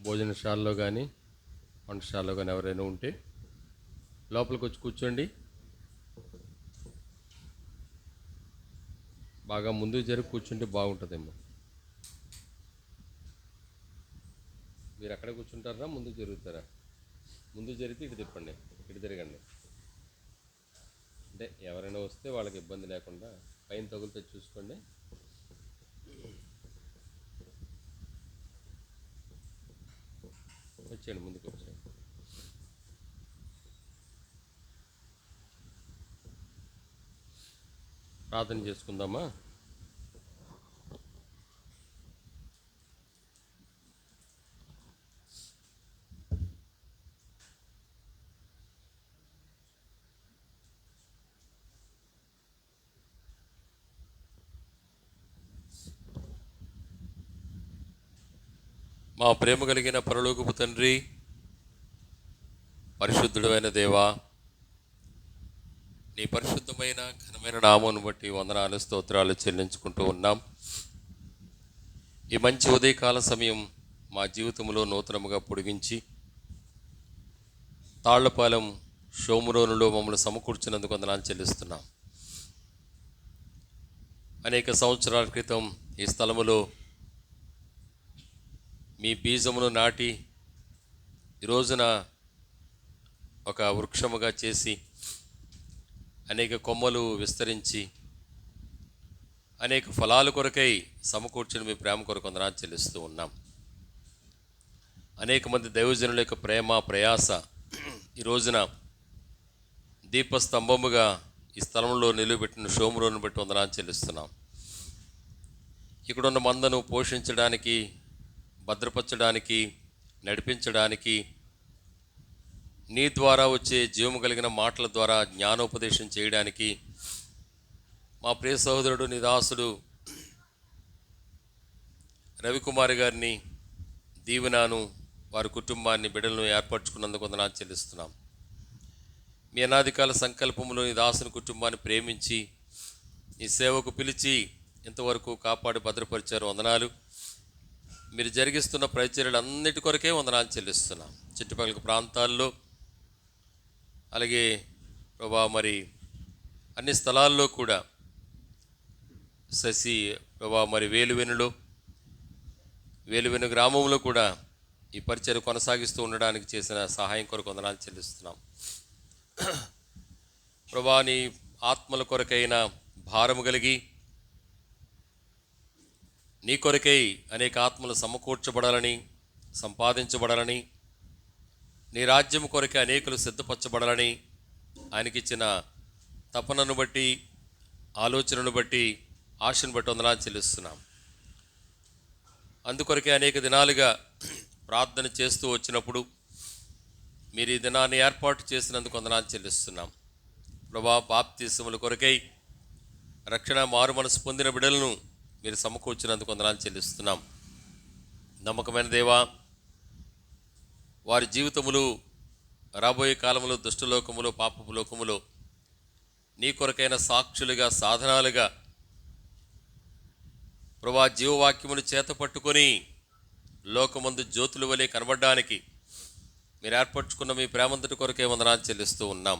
భోజనశాలలో కానీ వంటశాలలో కానీ ఎవరైనా ఉంటే లోపలికి వచ్చి కూర్చోండి. బాగా ముందుకు జరిగి కూర్చుంటే బాగుంటుందేమో. మీరు అక్కడ కూర్చుంటారా, ముందుకు జరుగుతారా? ముందు జరిగితే ఇటు తిప్పండి, ఇటు తిరగండి. అంటే ఎవరైనా వస్తే వాళ్ళకి ఇబ్బంది లేకుండా పైన తగులుతో చూసుకోండి. వచ్చేయండి, ముందుకు వచ్చేయండి. ప్రార్థన చేసుకుందామా? మా ప్రేమ కలిగిన పరలోకపు తండ్రి, పరిశుద్ధుడు అయిన దేవా, నీ పరిశుద్ధమైన ఘనమైన నామమును బట్టి వందనాలు స్తోత్రాలు చెల్లించుకుంటూ ఉన్నాం. ఈ మంచి ఉదయకాల సమయం మా జీవితంలో నూతనముగా పొడిగించి తాళ్లపాలెం షోమురోనులో మమ్మల్ని సమకూర్చినందుకు వందనాలు చెల్లిస్తున్నాం. అనేక సంవత్సరాల క్రితం ఈ స్థలములో మీ బీజమును నాటి ఈ రోజున ఒక వృక్షముగా చేసి అనేక కొమ్మలు విస్తరించి అనేక ఫలాలు కొరకై సమకూర్చిన మీ ప్రేమ కొరకు వందనాలు చెల్లిస్తూ ఉన్నాం. అనేక మంది దైవజనుల యొక్క ప్రేమ ప్రయాస ఈ రోజున దీపస్తంభముగా ఈ స్థలంలో నిలువబెట్టిన షోమురోను బట్టి వందనాలు చెల్లిస్తున్నాం. ఇక్కడున్న మందను పోషించడానికి, భద్రపరచడానికి, నడిపించడానికి, నీ ద్వారా వచ్చే జీవము కలిగిన మాటల ద్వారా జ్ఞానోపదేశం చేయడానికి మా ప్రియ సహోదరుడు నీ దాసుడు రవికుమార్ గారిని, దీవెనను, వారి కుటుంబాన్ని, బిడ్డలను ఏర్పరచుకున్నందుకు వందనాలు చెల్లిస్తున్నాం. మీ అనాదికాల సంకల్పములో నీ దాసుని కుటుంబాన్ని ప్రేమించి నీ సేవకు పిలిచి ఇంతవరకు కాపాడి భద్రపరిచారు. వందనాలు. మీరు జరిగిస్తున్న పరిచర్యలన్నిటి కొరకే వందనాలు చెల్లిస్తున్నాం. చుట్టుపక్కల ప్రాంతాల్లో అలాగే ప్రభా మరి అన్ని స్థలాల్లో కూడా ప్రభా మరి వేలువెను గ్రామంలో కూడా ఈ పరిచర్య కొనసాగిస్తూ ఉండడానికి చేసిన సహాయం కొరకు వందనాలు చెల్లిస్తున్నాం. ప్రభా నీ ఆత్మల కొరకైన భారము కలిగి నీ కొరకై అనేక ఆత్మలు సమకూర్చబడాలని, సంపాదించబడాలని, నీ రాజ్యం కొరకే అనేకులు సిద్ధపరచబడాలని ఆయనకిచ్చిన తపనను బట్టి, ఆలోచనను బట్టి, ఆశను బట్టి వందనాలు చెల్లిస్తున్నాం. అందుకొరకే అనేక దినాలుగా ప్రార్థన చేస్తూ వచ్చినప్పుడు మీరు ఈ దినాన్ని ఏర్పాటు చేసినందుకు వందనాలు చెల్లిస్తున్నాం. ప్రభా, బాప్తిసముల కొరకై రక్షణ మారు మనసు పొందిన బిడ్డలను మీరు సమకూర్చినందుకు వందనాలు చెల్లిస్తున్నాం. నమ్మకమైన దేవా, వారి జీవితములు రాబోయే కాలంలో దుష్టలోకములో, పాపపు లోకములో నీ కొరకైన సాక్షులుగా, సాధనాలుగా ప్రభా జీవవాక్యమును చేత పట్టుకొని లోకమందు జ్యోతుల వలె కనబడడానికి మీరు ఏర్పరచుకున్న మీ ప్రేమంతటి కొరకే వందనాలు చెల్లిస్తూ ఉన్నాం.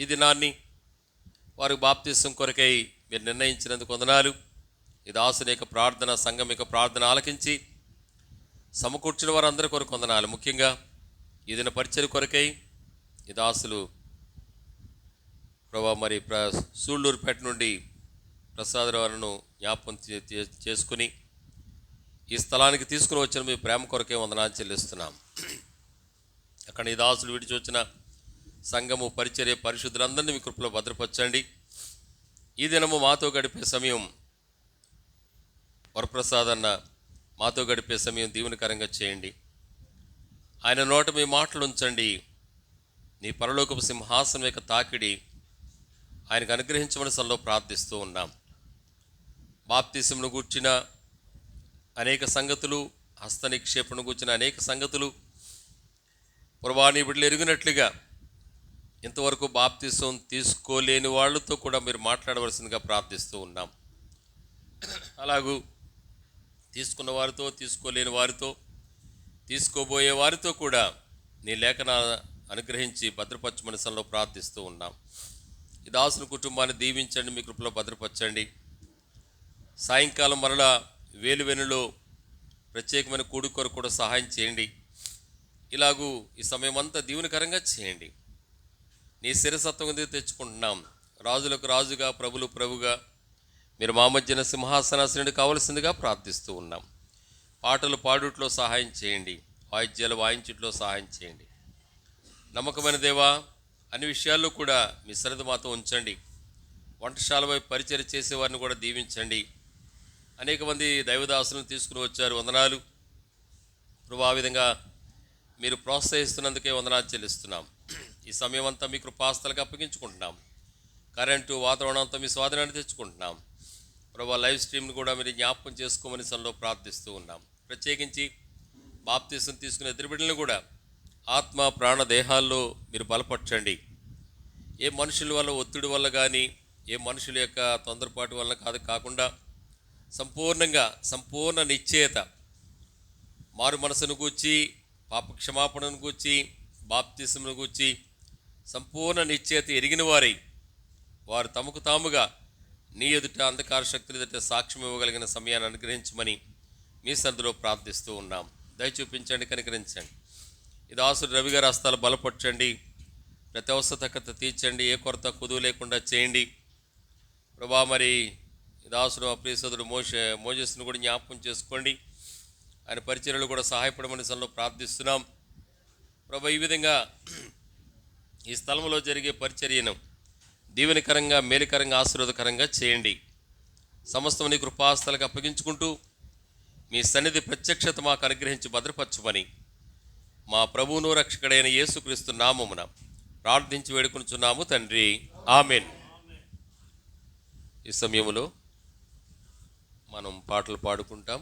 ఈ దినాన్ని వారికి బాప్తిసం కొరకై మీరు నిర్ణయించినందుకు వందనాలు. ఈ దాసుని యొక్క ప్రార్థన, సంఘం యొక్క ప్రార్థన ఆలకించి సమకూర్చిన వారందరి కొరకు వందనాలు. ముఖ్యంగా ఈ దిన పరిచర్య కొరకై ఈ దాసులు ప్రభా మరి సూళ్ళూరుపేట నుండి ప్రసాదరావును జ్ఞాపకం చేసుకుని ఈ స్థలానికి తీసుకుని వచ్చిన మీ ప్రేమ కొరకే వందనాలు చెల్లిస్తున్నాం. అక్కడ ఈ దాసులు విడిచి వచ్చిన సంఘము, పరిచర్య, పరిశుద్ధులందరినీ మీ కృపలో భద్రపరచండి. ఈ దినము మాతో గడిపే సమయం వరప్రసాద్ అన్న మాతో గడిపే సమయం దీవెనకరంగా చేయండి. ఆయన నోట మీ మాటలు ఉంచండి. నీ పరలోకపు సింహాసనం యొక్క తాకిడి ఆయనకు అనుగ్రహించమని సన్నిధిలో ప్రార్థిస్తూ ఉన్నాం. బాప్తిసమును గూర్చిన అనేక సంగతులు, హస్త నిక్షేపణను గూర్చిన అనేక సంగతులు ప్రభా నీ బిడ్డలు ఎరిగినట్లుగా ఇంతవరకు బాప్తిసం తీసుకోలేని వాళ్ళతో కూడా మీరు మాట్లాడవలసిందిగా ప్రార్థిస్తూ ఉన్నాం. అలాగూ తీసుకున్న వారితో, తీసుకోలేని వారితో, తీసుకోబోయే వారితో కూడా నీ లేఖన అనుగ్రహించి భద్రపరచమని మనసులో ప్రార్థిస్తూ ఉన్నాం. ఈ దాసుని కుటుంబాన్ని దీవించండి, మీ కృపలో భద్రపరచండి. సాయంకాలం మరలా వేలువెనులో ప్రత్యేకమైన కూడి కొరకు కూడా సహాయం చేయండి. ఇలాగూ ఈ సమయం అంతా దీవెనకరంగా చేయండి. నీ శిరసత్వం తెచ్చుకుంటున్నాం. రాజులకు రాజుగా, ప్రభులు ప్రభుగా మీరు మా మధ్యన సింహాసనాసనుడు కావలసిందిగా ప్రార్థిస్తూ ఉన్నాం. పాటలు పాడుట్లో సహాయం చేయండి, వాయిద్యాలు వాయించుట్లో సహాయం చేయండి. నమ్మకమైన దేవా, అన్ని విషయాల్లో కూడా మీ సన్నిధి మాతో ఉంచండి. వంటశాల వైపు పరిచయం చేసేవారిని కూడా దీవించండి. అనేక మంది దైవదాసులను తీసుకుని వచ్చారు, వందనాలు ప్రభు. ఆ విధంగా మీరు ప్రోత్సహిస్తున్నందుకే వందనాలు చెల్లిస్తున్నాం. ఈ సమయం అంతా మీ కృపాస్తులకు అప్పగించుకుంటున్నాం. కరెంటు, వాతావరణం అంతా మీ స్వాధీనాన్ని తెచ్చుకుంటున్నాం ప్రభు. లైవ్ స్ట్రీమ్ని కూడా మీరు జ్ఞాపకం చేసుకోమని సన్నిధిలో ప్రార్థిస్తూ ఉన్నాం. ప్రత్యేకించి బాప్తీసం తీసుకునే ఇద్దరు బిడ్డలను కూడా ఆత్మ ప్రాణ దేహాల్లో మీరు బలపరచండి. ఏ మనుషుల వల్ల, ఒత్తిడి వల్ల కానీ, ఏ మనుషుల యొక్క తొందరపాటు వల్ల కాకుండా సంపూర్ణ నిశ్చయత, మారు మనసును గూర్చి, పాపక్షమాపణను గూర్చి, బాప్తిసమును గూర్చి సంపూర్ణ నిశ్చయత ఎరిగిన వారు తమకు తాముగా నీ ఎదుట, అంధకార శక్తుల ఎదుట సాక్ష్యం ఇవ్వగలిగిన సమయాన్ని అనుగ్రహించమని మీ సన్నిధిలో ప్రార్థిస్తూ ఉన్నాం. దయ చూపించండి, కనికరించండి. ఈ దాసుడు రవి గారి హస్తాలు బలపరచండి, ప్రతి అవసరత తీర్చండి, ఏ కొరత కుదువు లేకుండా చేయండి ప్రభా. మరి దాసుడు ప్రియ సోదరుడు మోజెస్ను కూడా జ్ఞాపకం చేసుకోండి. ఆయన పరిచర్యలు కూడా సహాయపడమని సన్నిధిలో ప్రార్థిస్తున్నాం ప్రభా. ఈ విధంగా ఈ స్థలంలో జరిగే పరిచర్యను దీవెనకరంగా, మేలుకరంగా, ఆశీర్వాదకరంగా చేయండి. సమస్తం నీ కృపాస్థలకు అప్పగించుకుంటూ మీ సన్నిధి ప్రత్యక్షత మాకు అనుగ్రహించి భద్రపరచుమని మా ప్రభువును రక్షకుడైన యేసుక్రీస్తు నామమున ప్రార్థించి వేడుకొనుచున్నాము తండ్రి, ఆమేన్. ఈ సమయంలో మనం పాటలు పాడుకుంటాం.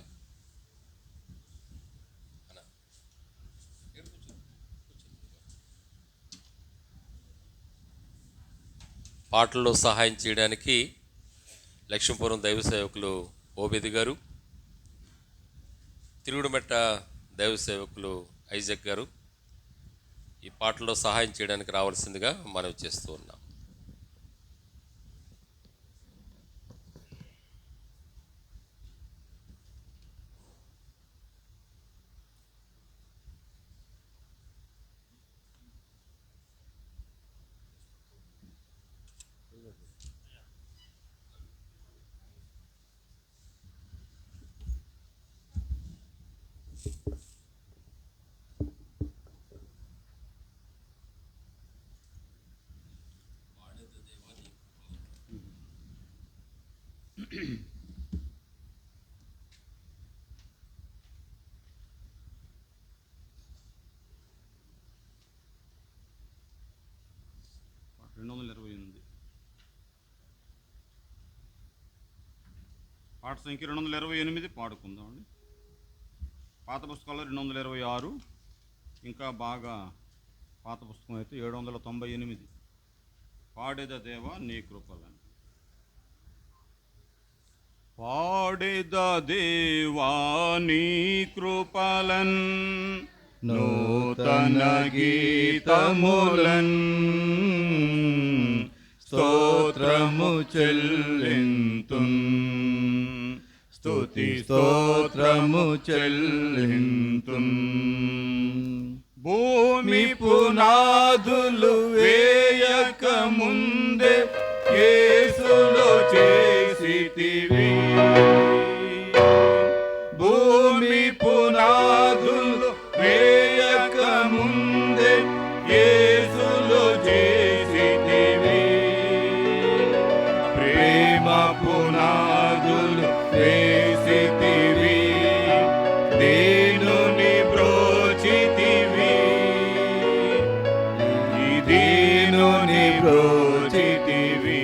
పాటల్లో సహాయం చేయడానికి లక్ష్మీపురం దైవ సేవకులు ఓబేది గారు, తిరుగుడుమెట్ట దైవ సేవకులు ఐజక్ గారు ఈ పాటల్లో సహాయం చేయడానికి రావాల్సిందిగా మనవి చేస్తూ ఉన్నాం. పాట సంఖ్య 228 పాడుకుందామండి. పాత పుస్తకాల్లో 226, ఇంకా బాగా పాత పుస్తకం అయితే 798. పాడేద దేవా నీ కృపలను. పాడేద దేవా నీ కృపలన్, నూతన గీతములన్, స్తోత్రము చెల్లింతున్, స్తుతి స్తోత్రము చెల్లింతున్. భూమి పునాదులు వేయక ముందే యేసులో చేసితివి. భూమి పునాదులు వేయక ముందే యేసులో చేసితివి. ప్రేమ పునాదులు వేసితివి, దీనుని బ్రోచితివి, ఈ దీనుని బ్రోచితివి.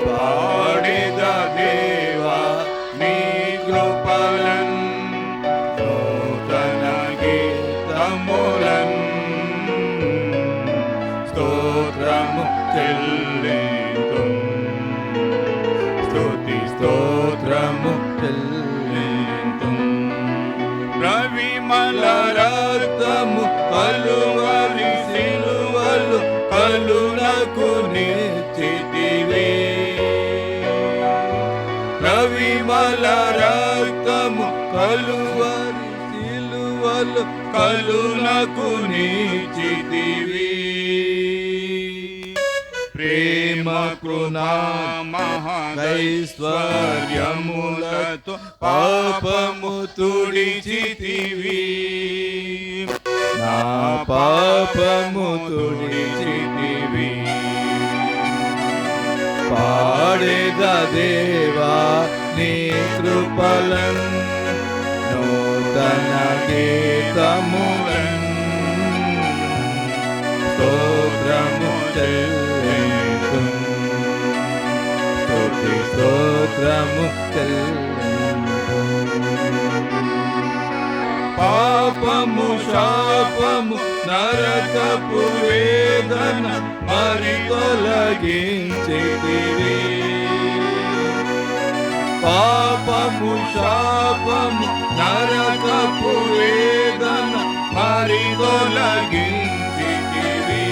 పాడేద దేవా నీ కృప రక్తము కలువరి సిలువలు కలునకు నీచితివి. ప్రేమ కృణా మహైశ్వర్యములతో పాపము తుడిచితివి. నా పాపము తుడిచితివి. పాడేద దేవా నీ కృపలన్ నూతన గీతములన్ స్తోత్రము చెల్లింతుం. స్తుతి స్తోత్రము చెల్లింతుం. పాపము శాపము నరకపు వేదన మరి తొలగించితివి. పాపము శాపము నరకపు వేదన మరి తొలగించితివి.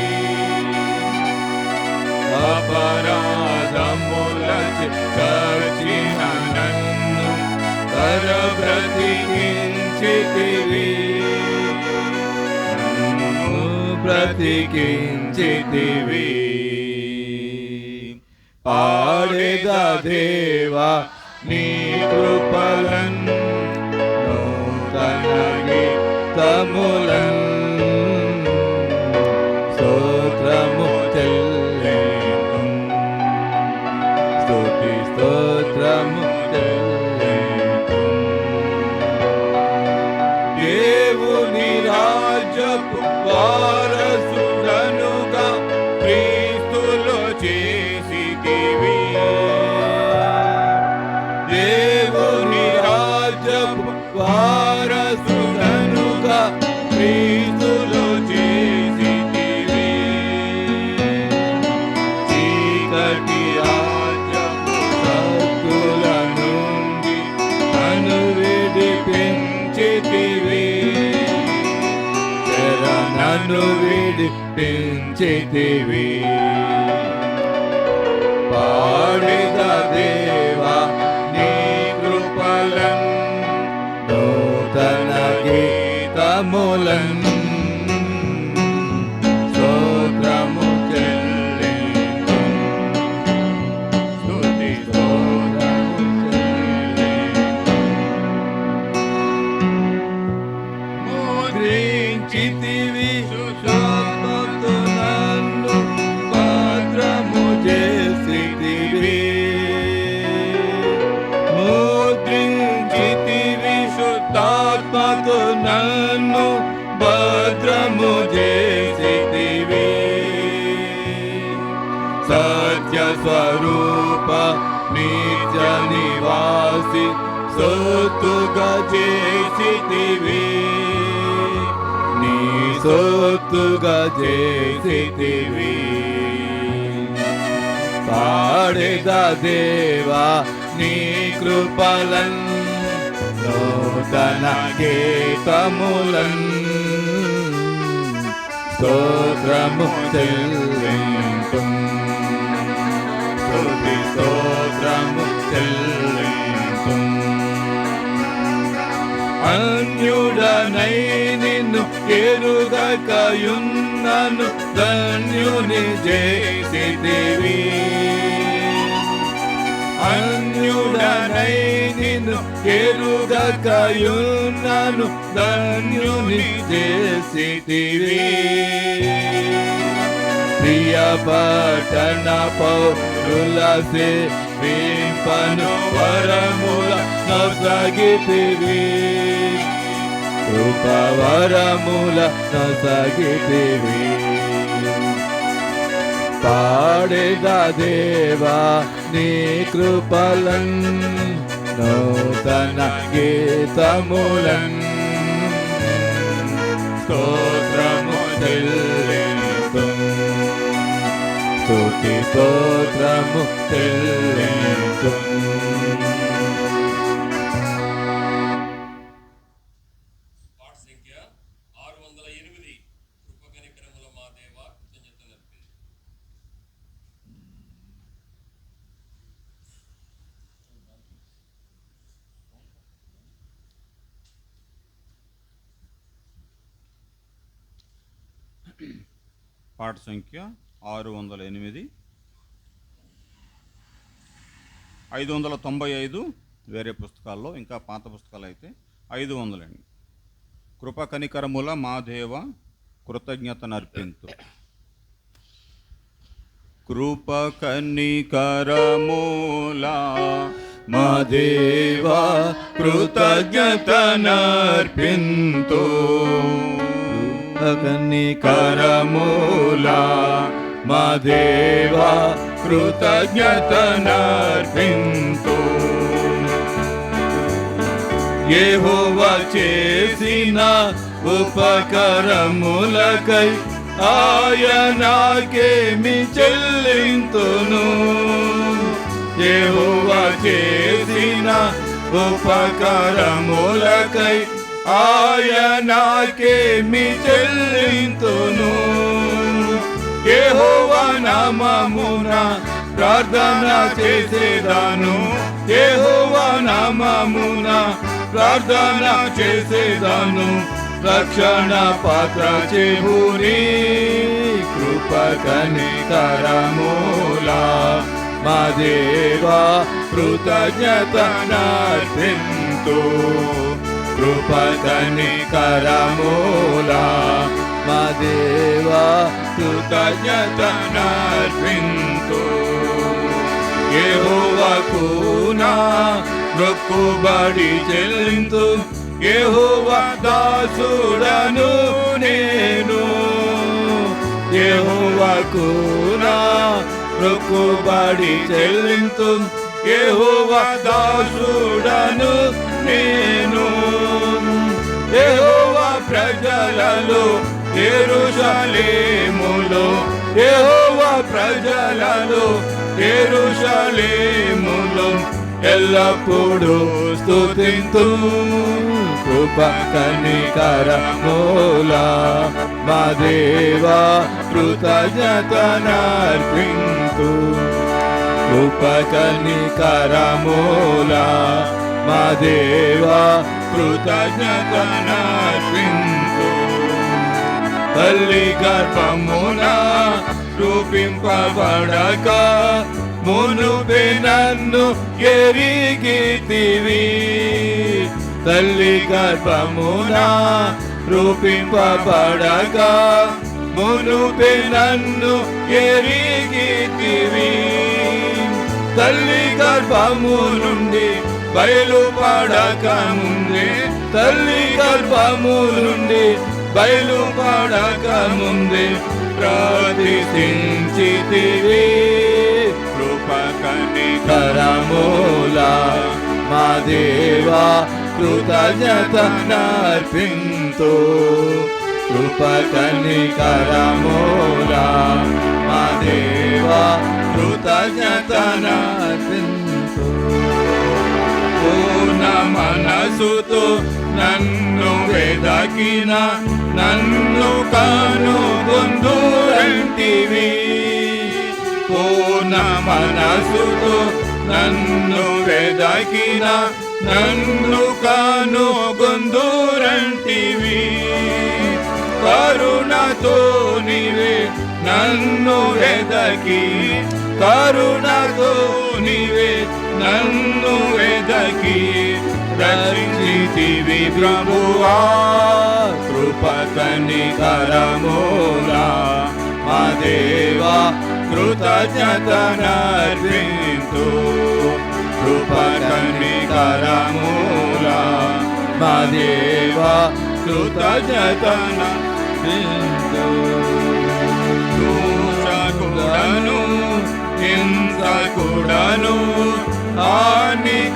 అపరాధములచే చచ్చిన నన్ను బ్రతికించితివి. బ్రతికించితివి. పాడేద దేవా నీ కృపలన్ నూతన గీతములన్ స్తోత్రము చెల్లింతుం. స్తుతి స్తోత్రము చెల్లింతుం. దేవుని రాజ్యపు వారసుడనుగా క్రీస్తులో చేసితివి. దేవుని రాజ్యపు వారసుడనుగా క్రీస్తులో చేసితివి. చీకటి రాజ్యపు శక్తుల నుండి నన్ను విడిపించితివి. నన్ను విడిపించితివి. పాడేద దేవా నీ కృపలన్ నూతన గీతములన్ స్తోత్రము చెల్లింతుం. స్తుతి స్తోత్రము చెల్లింతుం. ముద్రించితివి శుద్ధతో నన్ను భద్రము చేసితివి. ముద్రించితివి శుద్ధాత్మతో నన్ను భద్రము చేసితివి. సత్య స్వరూప నిత్య నివాసి సొత్తుగా చేసితివి. నీ సొత్తుగా చేసితివి. పాడేద దేవా నీ కృపలన్ నూతన గీతములన్ స్తోత్రము చెల్లింతుం. స్తుతి స్తోత్రము చెల్లింతుం. అన్యుడనై నిన్ను ఎరుగకయున్నను ధన్యుని చేసితివి. అన్యుడనై నిన్ను ఎరుగకయున్నను ధన్యుని చేసితివి. ప్రియ పట్టణ పౌరుల సేవింపను వరముల నొసగితివి. కృపవరముల నొసగితివి. పాడేద దేవా నీ కృపలన్ నూతన గీతములన్ స్తోత్రము చెల్లింతుం. స్తుతి స్తోత్రము చెల్లింతుం. పాట సంఖ్య 608. కృపకనికరముల మా దేవా కృతజ్ఞతలర్పి. పాట సంఖ్య 608. 595 వేరే పుస్తకాల్లో, ఇంకా పాత పుస్తకాలు అయితే 500 అండి. కృప కనికరముల మా దేవ కృతజ్ఞత నర్పింతు. కృప కనికరముల మా దేవా కృతజ్ఞత నర్పింతు. కరముల మా దేవా కృతజ్ఞత నర్పింతు. యెహోవా చేసిన ఉపకారములకై ఆయనకేమి చెల్లింతును. యెహోవా చేసిన ఉపకారములకై ఆయనకేమి చెల్లింతును. యెహోవా నామమున ప్రార్థన చేసేదాను. యెహోవా నామమున ప్రార్థన చేసేదాను. రక్షణ పాత్ర చెబుని కృప కనికరముల మా దేవా కృతజ్ఞత నర్పింతు. కృప కనికరముల మా దేవా కృతజ్ఞత నర్పింతు. యెహోవాకు నా మొక్కుబడి చెల్లింతు. యెహోవా దాసుడను నేను. యెహోవాకు నా మొక్కుబడి చెల్లింతు. యెహోవా దాసుడను నేను. యెహోవా ప్రజలలో యెరూషలేములో, యెహోవా ప్రజలలో యెరూషలేములో ఎల్లప్పుడూ స్తుతింతు. కృప కనికరముల మా దేవా కృతజ్ఞత నర్పింతు. కృప కనికరముల మా దేవా కృతజ్ఞత నర్పింతు. తల్లి గర్భమున రూపింపబడక మునుపే నన్ను ఎరిగితివి. తల్లి గర్భమున రూపింపబడక మునుపే నన్ను ఎరిగితివి. తల్లి గర్భము నుండి బయలుపడక ముందే, తల్లి గర్భము నుండి బయలుపడక ముందే ప్రతిష్ఠించితివి. కృప కనికరముల మా దేవా కృతజ్ఞత నర్పింతు. కృప కనికరముల మా దేవా కృతజ్ఞత నర్పింతు. పూర్ణ మనసుతో నన్ను వెదకిన నన్ను కనుగొందురంటివి. పూర్ణ మనసుతో నన్ను వెదకిన నన్ను కనుగొందురంటివి. కరుణతో నీవే నన్ను వెదకి, కరుణతో నీవే నన్ను వెదకి రక్షించితివి ప్రభువా. కృప కనికరముల మా దేవా కృతజ్ఞత నర్పింతు. కృప కనికరముల మా దేవా కృతజ్ఞత నర్పింతు. దూషకుడను హింసకుడను హానికారుడనై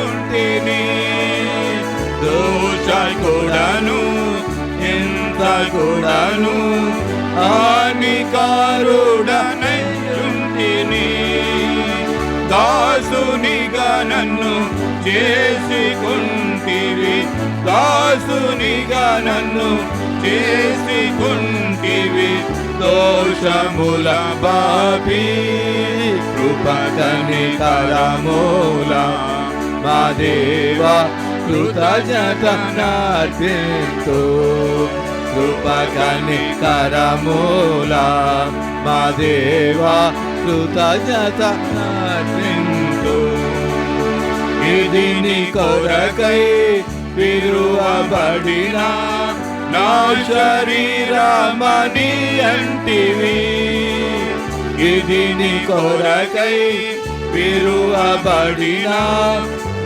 ఉంటిని. దోషకుడను హింసకుడను హానికారుడనై ఉంటిని. దాసునిగా నన్ను చేసుకుంటివి. దాసునిగా నన్ను చేసుకుంటివి. దోషముల బాపి కృప కనికరముల మా దేవా కృతజ్ఞత నర్పింతు. కృప కనికరముల మా దేవా కృతజ్ఞత నాటింతు. ఇది నీ కొరకై విరువబడిన నా శరీరమని అంటివి. ఇది నీ కొరకై విరువబడిన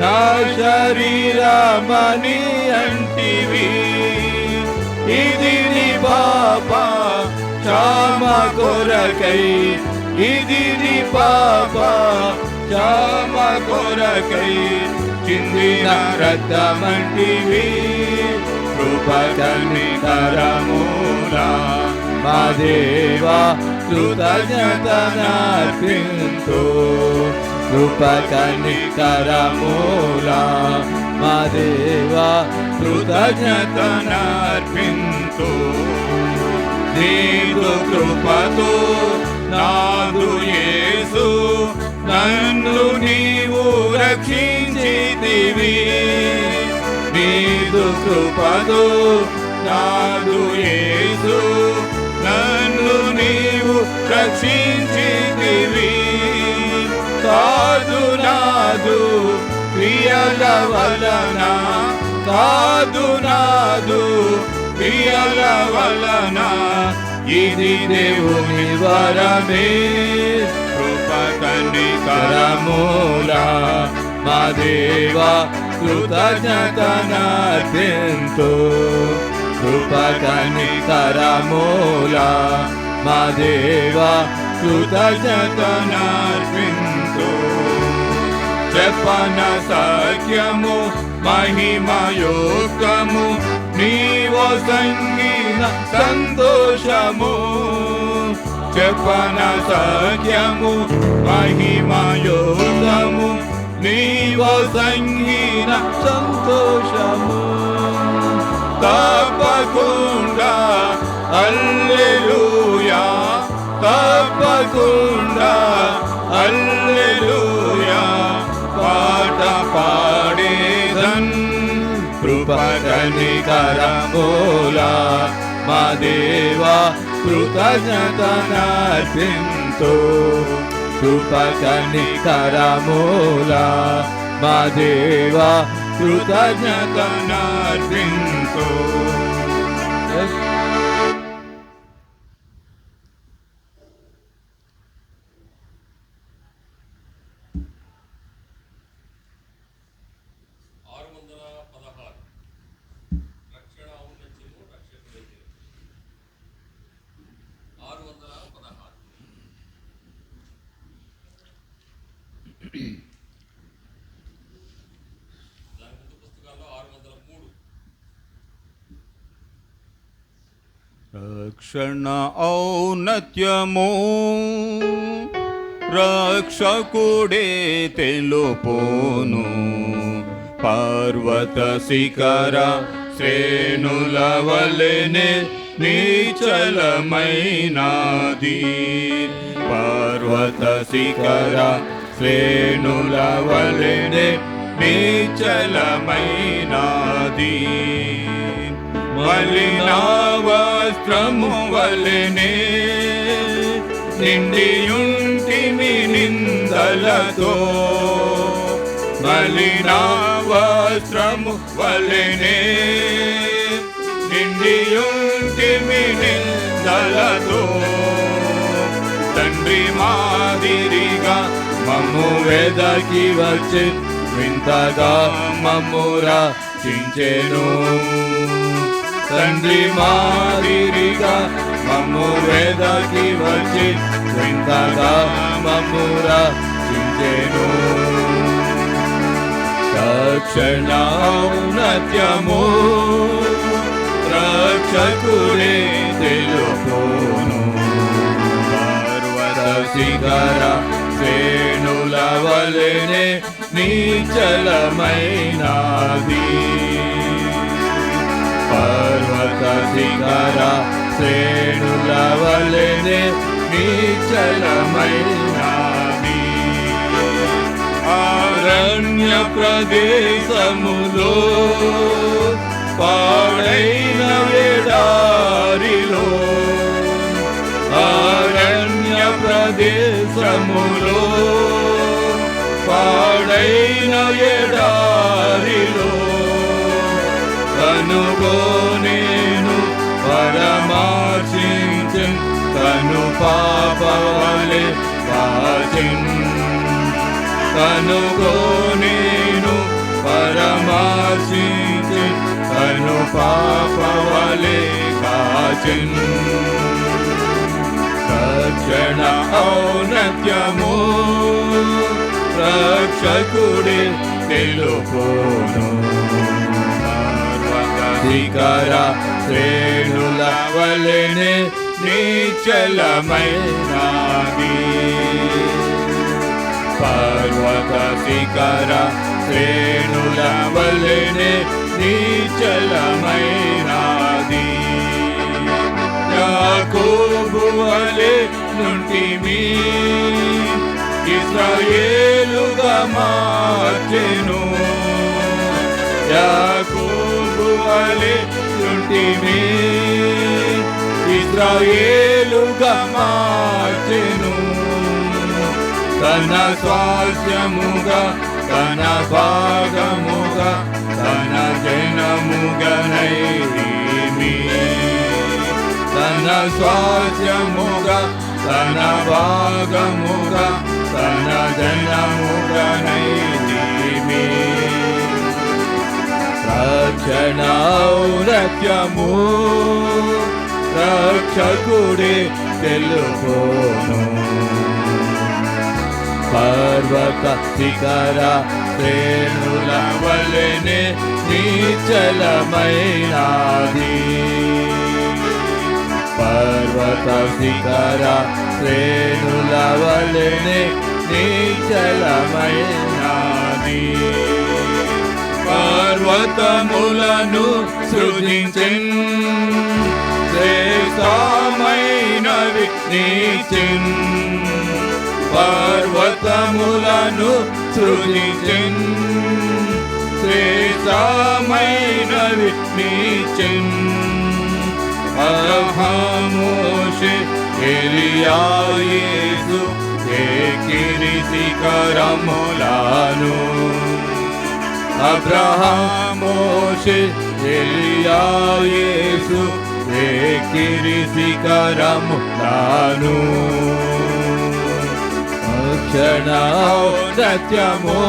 నా శరీరమని అంటివి. ఇది నీ పాప క్షమ కొరకై, ఇది నీ పాప క్షమ కొరకై చిందిన రక్తమంటివి. కృప కనికరముల మా దేవా కృతజ్ఞత నార్పింతు. కృప కనికరముల మా దేవా కృతజ్ఞత నార్పింతు. నీదు కృపతో నాదు యేసు నన్ను నీవు రక్షించితివి. నీదు కృపతో నాదు యేసు నన్ను నీవు రక్షించితివి. కాదు నాదు క్రియల వలన, కాదు నాదు క్రియల వలన, ఇది దేవుని వరమే. కృప కనికరముల మా దేవా కృతజ్ఞత నార్పింతు. కృప కనికరముల మా దేవా కృతజ్ఞత నార్పింతు. చెప్పన సఖ్యము మహిమయోగము నీవో సంగీత సంతోషము. చెప్పన సఖ్యము మహిమయోగము నీవో సంగీత సంతోషము. తప్పకుండా హల్లెలూయా, తప్పకుండా హల్లెలూయా పాట పాడేదన్. కృప కనికరముల మా దేవా కృతజ్ఞత నార్పింతు. కృప కనికరముల మా దేవా కృతజ్ఞత నార్పింతు. రక్షణ ఔన్నత్యము రక్షకుడే తెలుపును. పర్వత శిఖర శ్రేణుల వలెనే నీచలమైనది. పర్వత శిఖర శ్రేణుల వలెనే నీచలమైనది. మలిన వస్త్రము వలెనే నిండియుంటిమి నిందలతో. మలిన వస్త్రము వలెనే నిండియుంటిమి నిందలతో. తండ్రి మాదిరిగా మమ్ము వెదకి వచ్చి వింతగా మమ్ము రక్షించెను. తండ్రి మాదిరిగా మమ్ము వెదకి వచ్చి వింతగా మమ్ము రక్షించెను. రక్షణ ఔన్నత్యము రక్షకుడే తెలుపును. పర్వత శిఖర శ్రేణుల వలెనే నీచలమైనది. పర్వత శిఖర శ్రేణుల వలెనే నీచలమైనది. అరణ్య ప్రదేశములో పాడైన వేడా దేశములో పాడైన ఎడారిలో కనుగొనేను పరమార్శించెన్ కను పాపవలె కాచెన్ కనుగొనేను పరమార్శించెన్ కను పాపవలె కాచెన్ రక్షణ ఔన్నత్యము రక్షకుడే తెలుపును శిఖర శ్రేణుల వలెనే నిశ్చలమైనది పర్వత శిఖర శ్రేణుల వలెనే నిశ్చలమైనది యాకోబు వలె నుంటిమి ఇశ్రాయేలుగా మార్చెను యాకోబు వలె నుంటిమి ఇశ్రాయేలుగా మార్చెను తన స్వాస్థ్యముగా తన భాగముగా తన జనముగనైమి తన స్వాస్థ్యముగా తన భాగముగా తన జనముగనైమి రక్షణ ఔన్నత్యము రక్షకుడే తెలుపును పర్వత శిఖర శ్రేణుల వలెనే నిశ్చలమైనది పర్వత శిఖర శ్రేణుల వలెనే నిశ్చలమైనది పర్వతములను సృజించెన్ శ్రేష్టమైనవి నీచెన్ పర్వతములను సృజించెన్ శ్రేష్టమైనవి నీచెన్ అబ్రహామోషే ఎలియా యేసు ఎక్కిరి శిఖరములను అబ్రహామోషే ఎలియా యేసు ఎక్కిరి శిఖరములను రక్షణ ఔన్నత్యము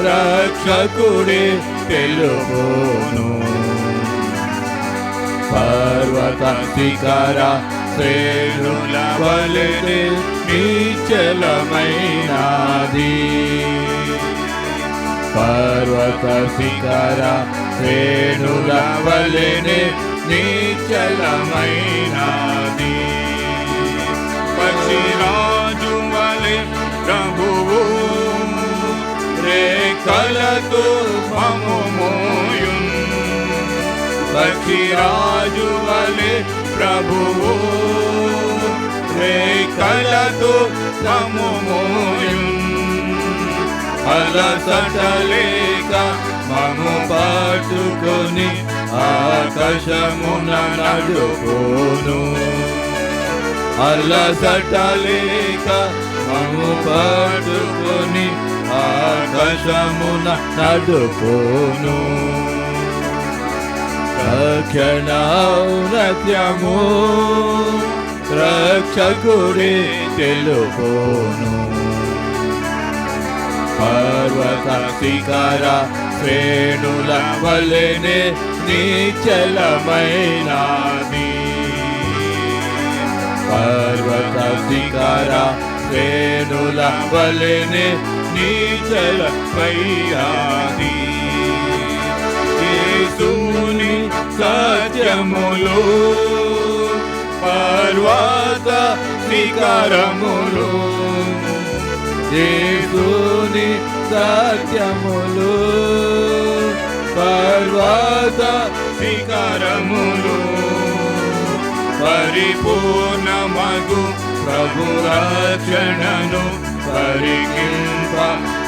రక్షకుడే తెలుపును పర్వత శిఖర శ్రేణుల వలెనే నిశ్చలమైనది పర్వత శిఖర శ్రేణుల వలెనే నిశ్చలమైనది పక్షిరాజు వలె ప్రభువు రేఖలతో మము మోయున్ పక్షిరాజు వలె ప్రభువు రేఖలతో మము మోయున్ అలసటలేక మము పట్టుకొని ఆకాశమున నడుపును అలసటలేక మము పట్టుకొని ఆకాశమున నడుపును రక్షణ ఔన్నత్యము రక్షకుడే తెలుపును పర్వత శిఖర శ్రేణుల వలెనే నిశ్చలమైనది పర్వత శిఖర శ్రేణుల వలెనే నిశ్చలమైనది యేసుని సత్యములు పర్వత శిఖరములు యేసుని సత్యములు పర్వత శిఖరములు పరిపూర్ణమగు ప్రభు రక్షణను పరికింప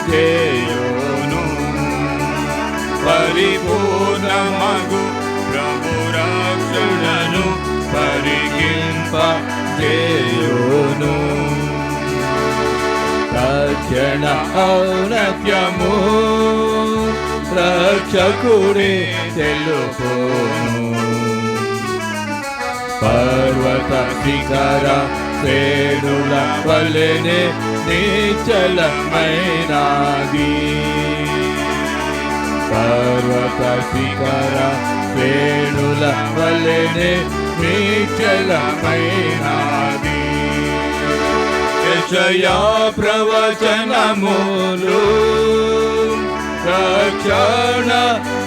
చేయును పరిపూర్ణమగు ప్రభు రక్షణను పరికింప చేయును రక్షణ ఔన్నత్యము రక్షకుడే తెలుపును. పర్వత శిఖర శ్రేణుల వలెనే నిశ్చలమైనది. పర్వత శిఖర శ్రేణుల వలెనే నిశ్చలమైనది. యెషయా ప్రవచనములు రక్షణ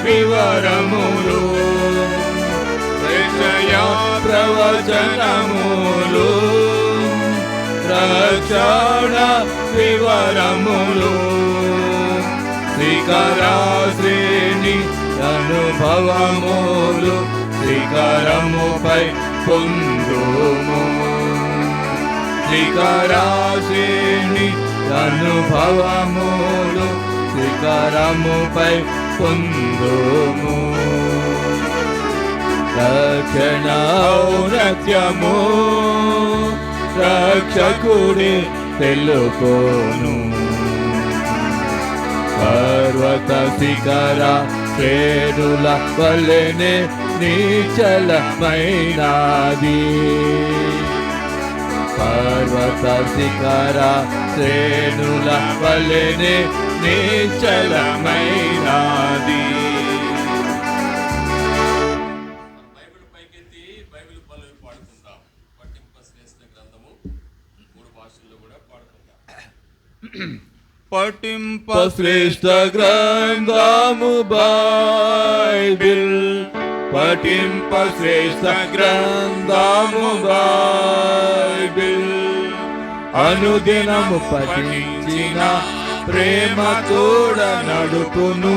వివరములు. యెషయా ప్రవచనములు రక్షణ వివరములు. శిఖరాశ్రేణి అనుభవములు శిఖరముపై పొందుము. శిఖరాశ్రేణి అనుభవములు శిఖరముపై పొందుము. రక్షణ ఔన్నత్యము రక్షకుడే తెలుపును. పర్వత శిఖర శ్రేణుల వలెనే నిశ్చలమైనది. పర్వత శిఖర శ్రేణుల వలెనే నిశ్చలమైనది. బైబిల్ పైకెత్తి బైబిల్ పల్లవి పాడుకుందాం. పట్టింప శ్రేష్ఠ గ్రంథము 3 భాషల్లో కూడా పాడుకుందాం. పఠింప శ్రేష్ఠ గ్రంథము బైబిల్. పఠింప శ్రేష్ఠ గ్రంథము బైబిల్. అనుదినము పఠించిన ప్రేమ తోడ నడుపును.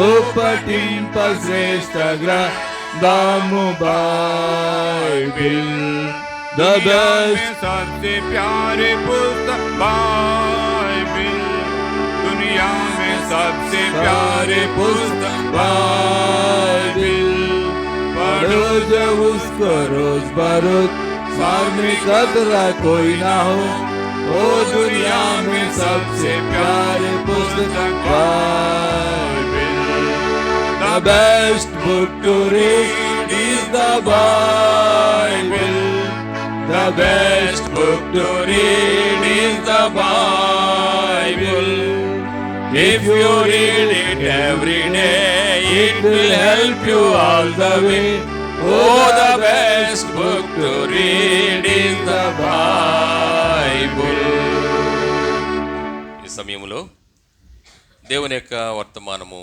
ఓ పఠింప శ్రేష్ఠ గ్రంథము బైబిల్. द बेस्ट सबसे प्यारे पुस्तक बाइबिल. दुनिया में सबसे प्यारे पुस्तक बाइबिल. पढ़ो जब उसको रोज बरोज सार में कतरा कोई ना हो. ओ दुनिया में सबसे प्यारे पुस्तक Bible. The best book to read is the Bible. The best book to read is the Bible. If you read it every day, it will help you all the way. Oh, the best book to read is the Bible. ఈ సమయంలో దేవుని యొక్క వర్తమానము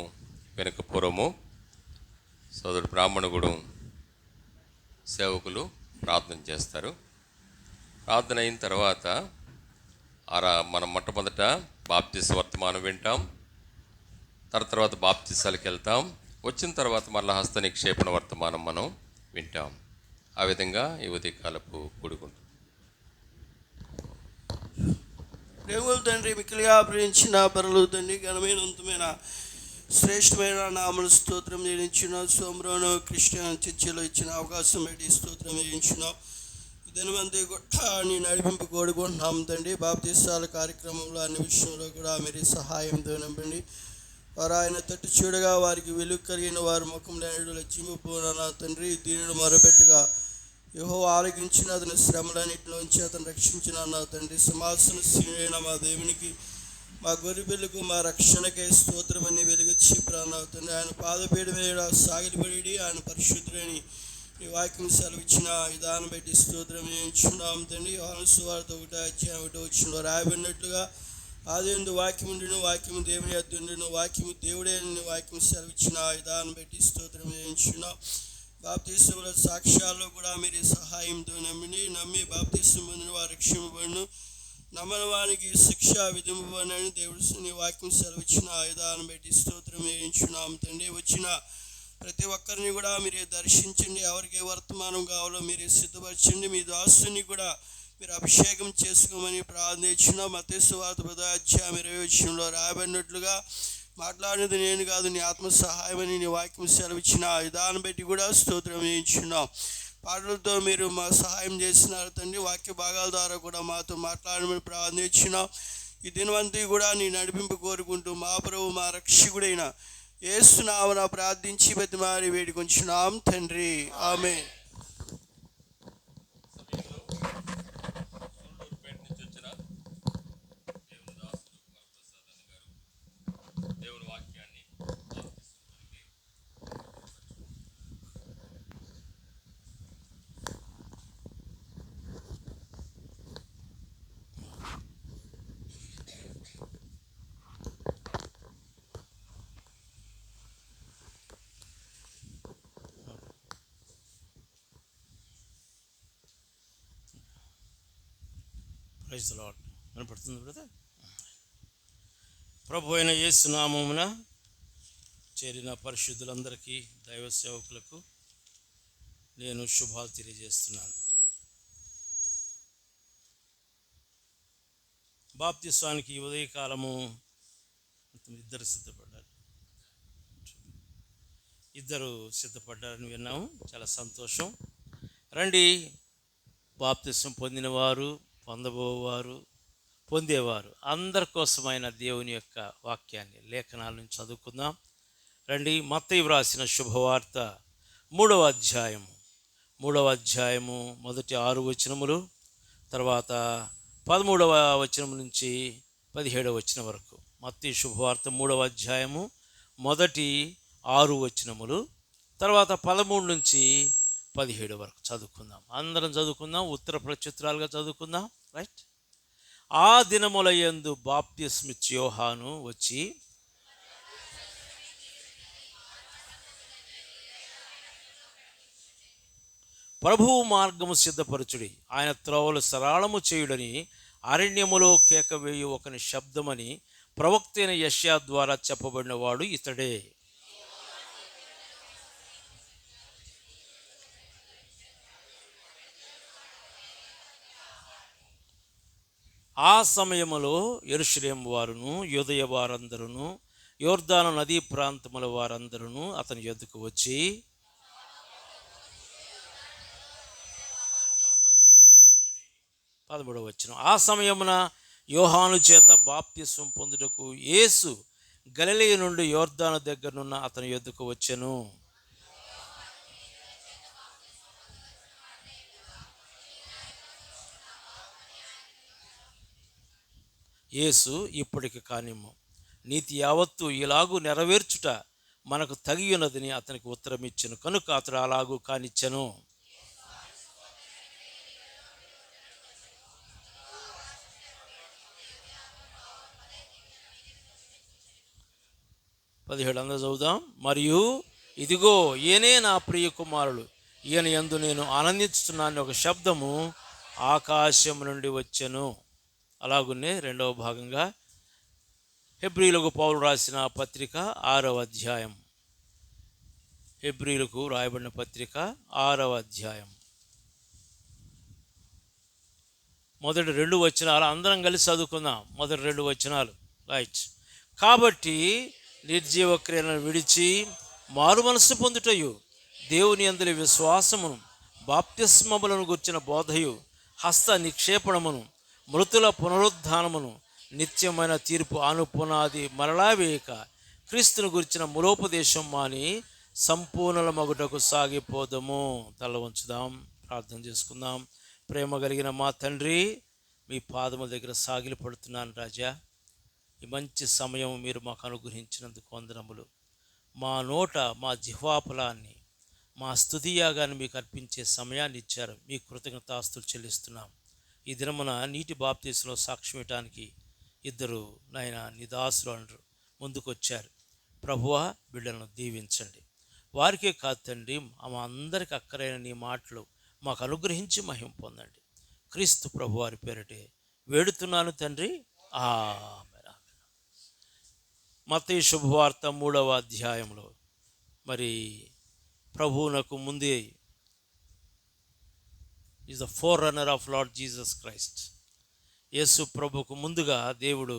వెనుక పూర్వము సోదరుడు బ్రాహ్మణుడు సేవకులు ప్రార్థన చేస్తారు. ప్రార్థన అయిన తర్వాత మనం మొట్టమొదట బాప్తిస వర్తమానం వింటాం. తర్వాత బాప్తిసాలకు వెళ్తాం. వచ్చిన తర్వాత మళ్ళీ హస్త నిక్షేపణ వర్తమానం మనం వింటాం. ఆ విధంగా ఈ ఉదయకాలపు కూడుకుంటాం. దేవుల తండ్రి మిక్కిలిగా ప్రేమించిన పరలోక తండ్రి ఘనమైనంతమైన శ్రేష్టమైన నామల స్తోత్రం చేయించిన సోమరోను క్రిస్టియన్ చర్చిలో ఇచ్చిన అవకాశం పెట్టి స్తోత్రం చేయించున్నాం. దినమంది కూడా నీ నడిపింపు కోరుకుంటున్నాం తండ్రి. బాప్తిసాల కార్యక్రమంలో అన్ని విషయంలో కూడా మీరు సహాయంతో నింపండి. వారు ఆయన తట్టు చూడగా వారికి వెలుగు కలిగిన వారి ముఖంలో లజ్జింపుపోనా తండ్రి. దీనిని మొరబెట్టగా యెహోవా ఆలకించిన అతని శ్రమలన్నింటిలోంచి అతను రక్షించిన నా తండ్రి. సింహాసనశీనుడైన మా దేవునికి మా గొర్రెపిల్లకు మా రక్షణకై స్తోత్రమని వెలుగొచ్చి ప్రాణాలు తండ్రి. ఆయన పాదపీఠ మీద సాగిలపడి ఆయన పరిశుద్ధులని ఈ వాక్యం సెలవిచ్చిన విధానం బట్టి స్తోత్రం చేయించున్నాం తండ్రి. యోహాను సువార్త 1:1 రాయబడినట్లుగా ఆదియందు వాక్యం ఉండును, వాక్యము దేవుని యొద్ద ఉండును, వాక్యము దేవుడే వాక్యం సెలవిచ్చిన విధానం బట్టి స్తోత్రం చేయించున్నాం. బాప్తిసముల సాక్ష్యాల్లో కూడా మీరు సహాయంతో నమ్మి బాప్తిసం పొందిన వారు రక్షింపబడును, నమ్మని వారికి శిక్ష విధింపబడని దేవుడు నీ వాక్యం సెలవిచ్చిన విధానం బట్టి స్తోత్రం చేయించున్నాం తండ్రి. వచ్చిన ప్రతి ఒక్కరిని కూడా మీరే దర్శించండి. ఎవరికి వర్తమానం కావాలో మీరే సిద్ధపరచండి. మీ దాసుని కూడా మీరు అభిషేకం చేసుకోమని ప్రార్థించిన మత్తయి సువార్త 10:20 రాయబడినట్లుగా మాట్లాడినది నేను కాదు నీ ఆత్మ సహాయమని నీ వాక్యం సెలవిచ్చిన విధానం బట్టి కూడా స్తోత్రం చేయించున్నాం. పాటలతో మీరు మా సహాయం చేస్తున్నారు తండ్రి. వాక్య భాగాల ద్వారా కూడా మాతో మాట్లాడమని ప్రార్థించున్నాం. ఈ దినవంతి కూడా నీ నడిపింపు కోరుకుంటూ మా ప్రభు మా రక్షకుడైన యేసు నామమున ప్రార్థించి బతిమాలి వేడుకొంచున్నాం తండ్రి, ఆమేన్. దేవుని వాక్యాన్ని ప్రైజ్ ది లార్డ్. వినపడుతుంది బ్రదర్? ప్రభు అయిన యేసు నామమున చేరిన పరిశుద్ధులందరికీ, దైవ సేవకులకు నేను శుభాలు తెలియజేస్తున్నాను. బాప్తిస్వానికి ఉదయకాలము ఇద్దరు సిద్ధపడ్డారని విన్నాము. చాలా సంతోషం. రండి, బాప్తిస్వం పొందినవారు, పొందేవారు అందరి కోసమైన దేవుని యొక్క వాక్యాన్ని, లేఖనాల నుంచి చదువుకుందాం. రండి, మత్తయి వ్రాసిన శుభవార్త 3వ అధ్యాయము మొదటి 6 వచనములు, తర్వాత 13వ వచనం నుంచి 17వ వచనం వరకు. మత్తయి శుభవార్త 3వ అధ్యాయము మొదటి 6 వచనములు, తర్వాత 13 నుంచి 17 వరకు చదువుకుందాం. అందరం చదువుకుందాం, ఉత్తర ప్రత్యుత్తరాలుగా చదువుకుందాం. రైట్. ఆ దినముల యందు బాప్తిస్మిచ్చు యోహాను వచ్చి ప్రభువు మార్గము సిద్ధపరచుడి, ఆయన త్రోవలు సరళము చేయుడని అరణ్యములో కేకవేయు ఒకని శబ్దమని ప్రవక్త అయిన యెషయా ద్వారా చెప్పబడిన వాడు ఇతడే. ఆ సమయములో యెరూషలేము వారును యూదయ వారందరూ యోర్దాను నదీ ప్రాంతముల వారందరూ అతని యొద్దకు వచ్చి, ఆ సమయమున యోహాను చేత బాప్తిస్వం పొందుటకు యేసు గలిలయ నుండి యోర్దాను దగ్గరనున్న అతని యొద్దకు వచ్చెను. యేసు ఇప్పటికి కానిమ్ము, నీతి యావత్తు ఇలాగూ నెరవేర్చుట మనకు తగి ఉన్నదని అతనికి ఉత్తరం ఇచ్చెను. కనుక అతడు అలాగూ కానిచ్చెను. అందరూ చదువుదాం. మరియు ఇదిగో ఈయనే నా ప్రియ కుమారుడు, ఈయన యందు నేను ఆనందించుతున్నాను ఒక శబ్దము ఆకాశం నుండి వచ్చెను. అలాగునే 2వ భాగంగా హెబ్రీలకు పౌలు రాసిన పత్రిక 6వ అధ్యాయం. హెబ్రీలకు రాయబడిన పత్రిక 6వ అధ్యాయం మొదటి 2 వచనాలు అందరం కలిసి చదువుకుందాం. మొదటి 2 వచనాలు. రైట్. కాబట్టి నిర్జీవ క్రియలను విడిచి మారు మనస్సు పొందుటయు, దేవుని యందలి విశ్వాసమును, బాప్తిస్మములను గుర్చిన బోధయు, హస్త నిక్షేపణమును, మృతుల పునరుద్ధానమును, నిత్యమైన తీర్పు అనుపునాది మరలా వేయక క్రీస్తును గురించిన మూలోపదేశం మాని సంపూర్ణల మగుటకు సాగిపోదము. తల ఉంచుదాం, ప్రార్థన చేసుకుందాం. ప్రేమ కలిగిన మా తండ్రి, మీ పాదముల దగ్గర సాగిలి పడుతున్నాను రాజా. ఈ మంచి సమయం మీరు మాకు అనుగ్రహించినందుకు వందనములు. మా నోట మా జిహ్వాఫలాన్ని, మా స్తుతియాగాన్ని మీకు అర్పించే సమయాన్ని ఇచ్చారు. మీ కృతజ్ఞతాస్తులు చెల్లిస్తున్నాం. ఈ దినమున నీటి బాప్తీసులో సాక్ష్యం ఇవ్వటానికి 2 నాయన నిదాసులు అంటారు ముందుకొచ్చారు. ప్రభువా, బిడ్డలను దీవించండి. వారికే కాదు తండ్రి, మా అందరికి అక్కరైన నీ మాటలు మాకు అనుగ్రహించి మహిమ పొందండి. క్రీస్తు ప్రభు వారి పేరిటే వేడుతున్నాను తండ్రి, ఆమేన్. మత్తయి శుభవార్త 3వ అధ్యాయంలో మరి ప్రభువునకు ముందే is the forerunner of Lord Jesus Christ. యేసు ప్రభుకు ముందుగా దేవుడు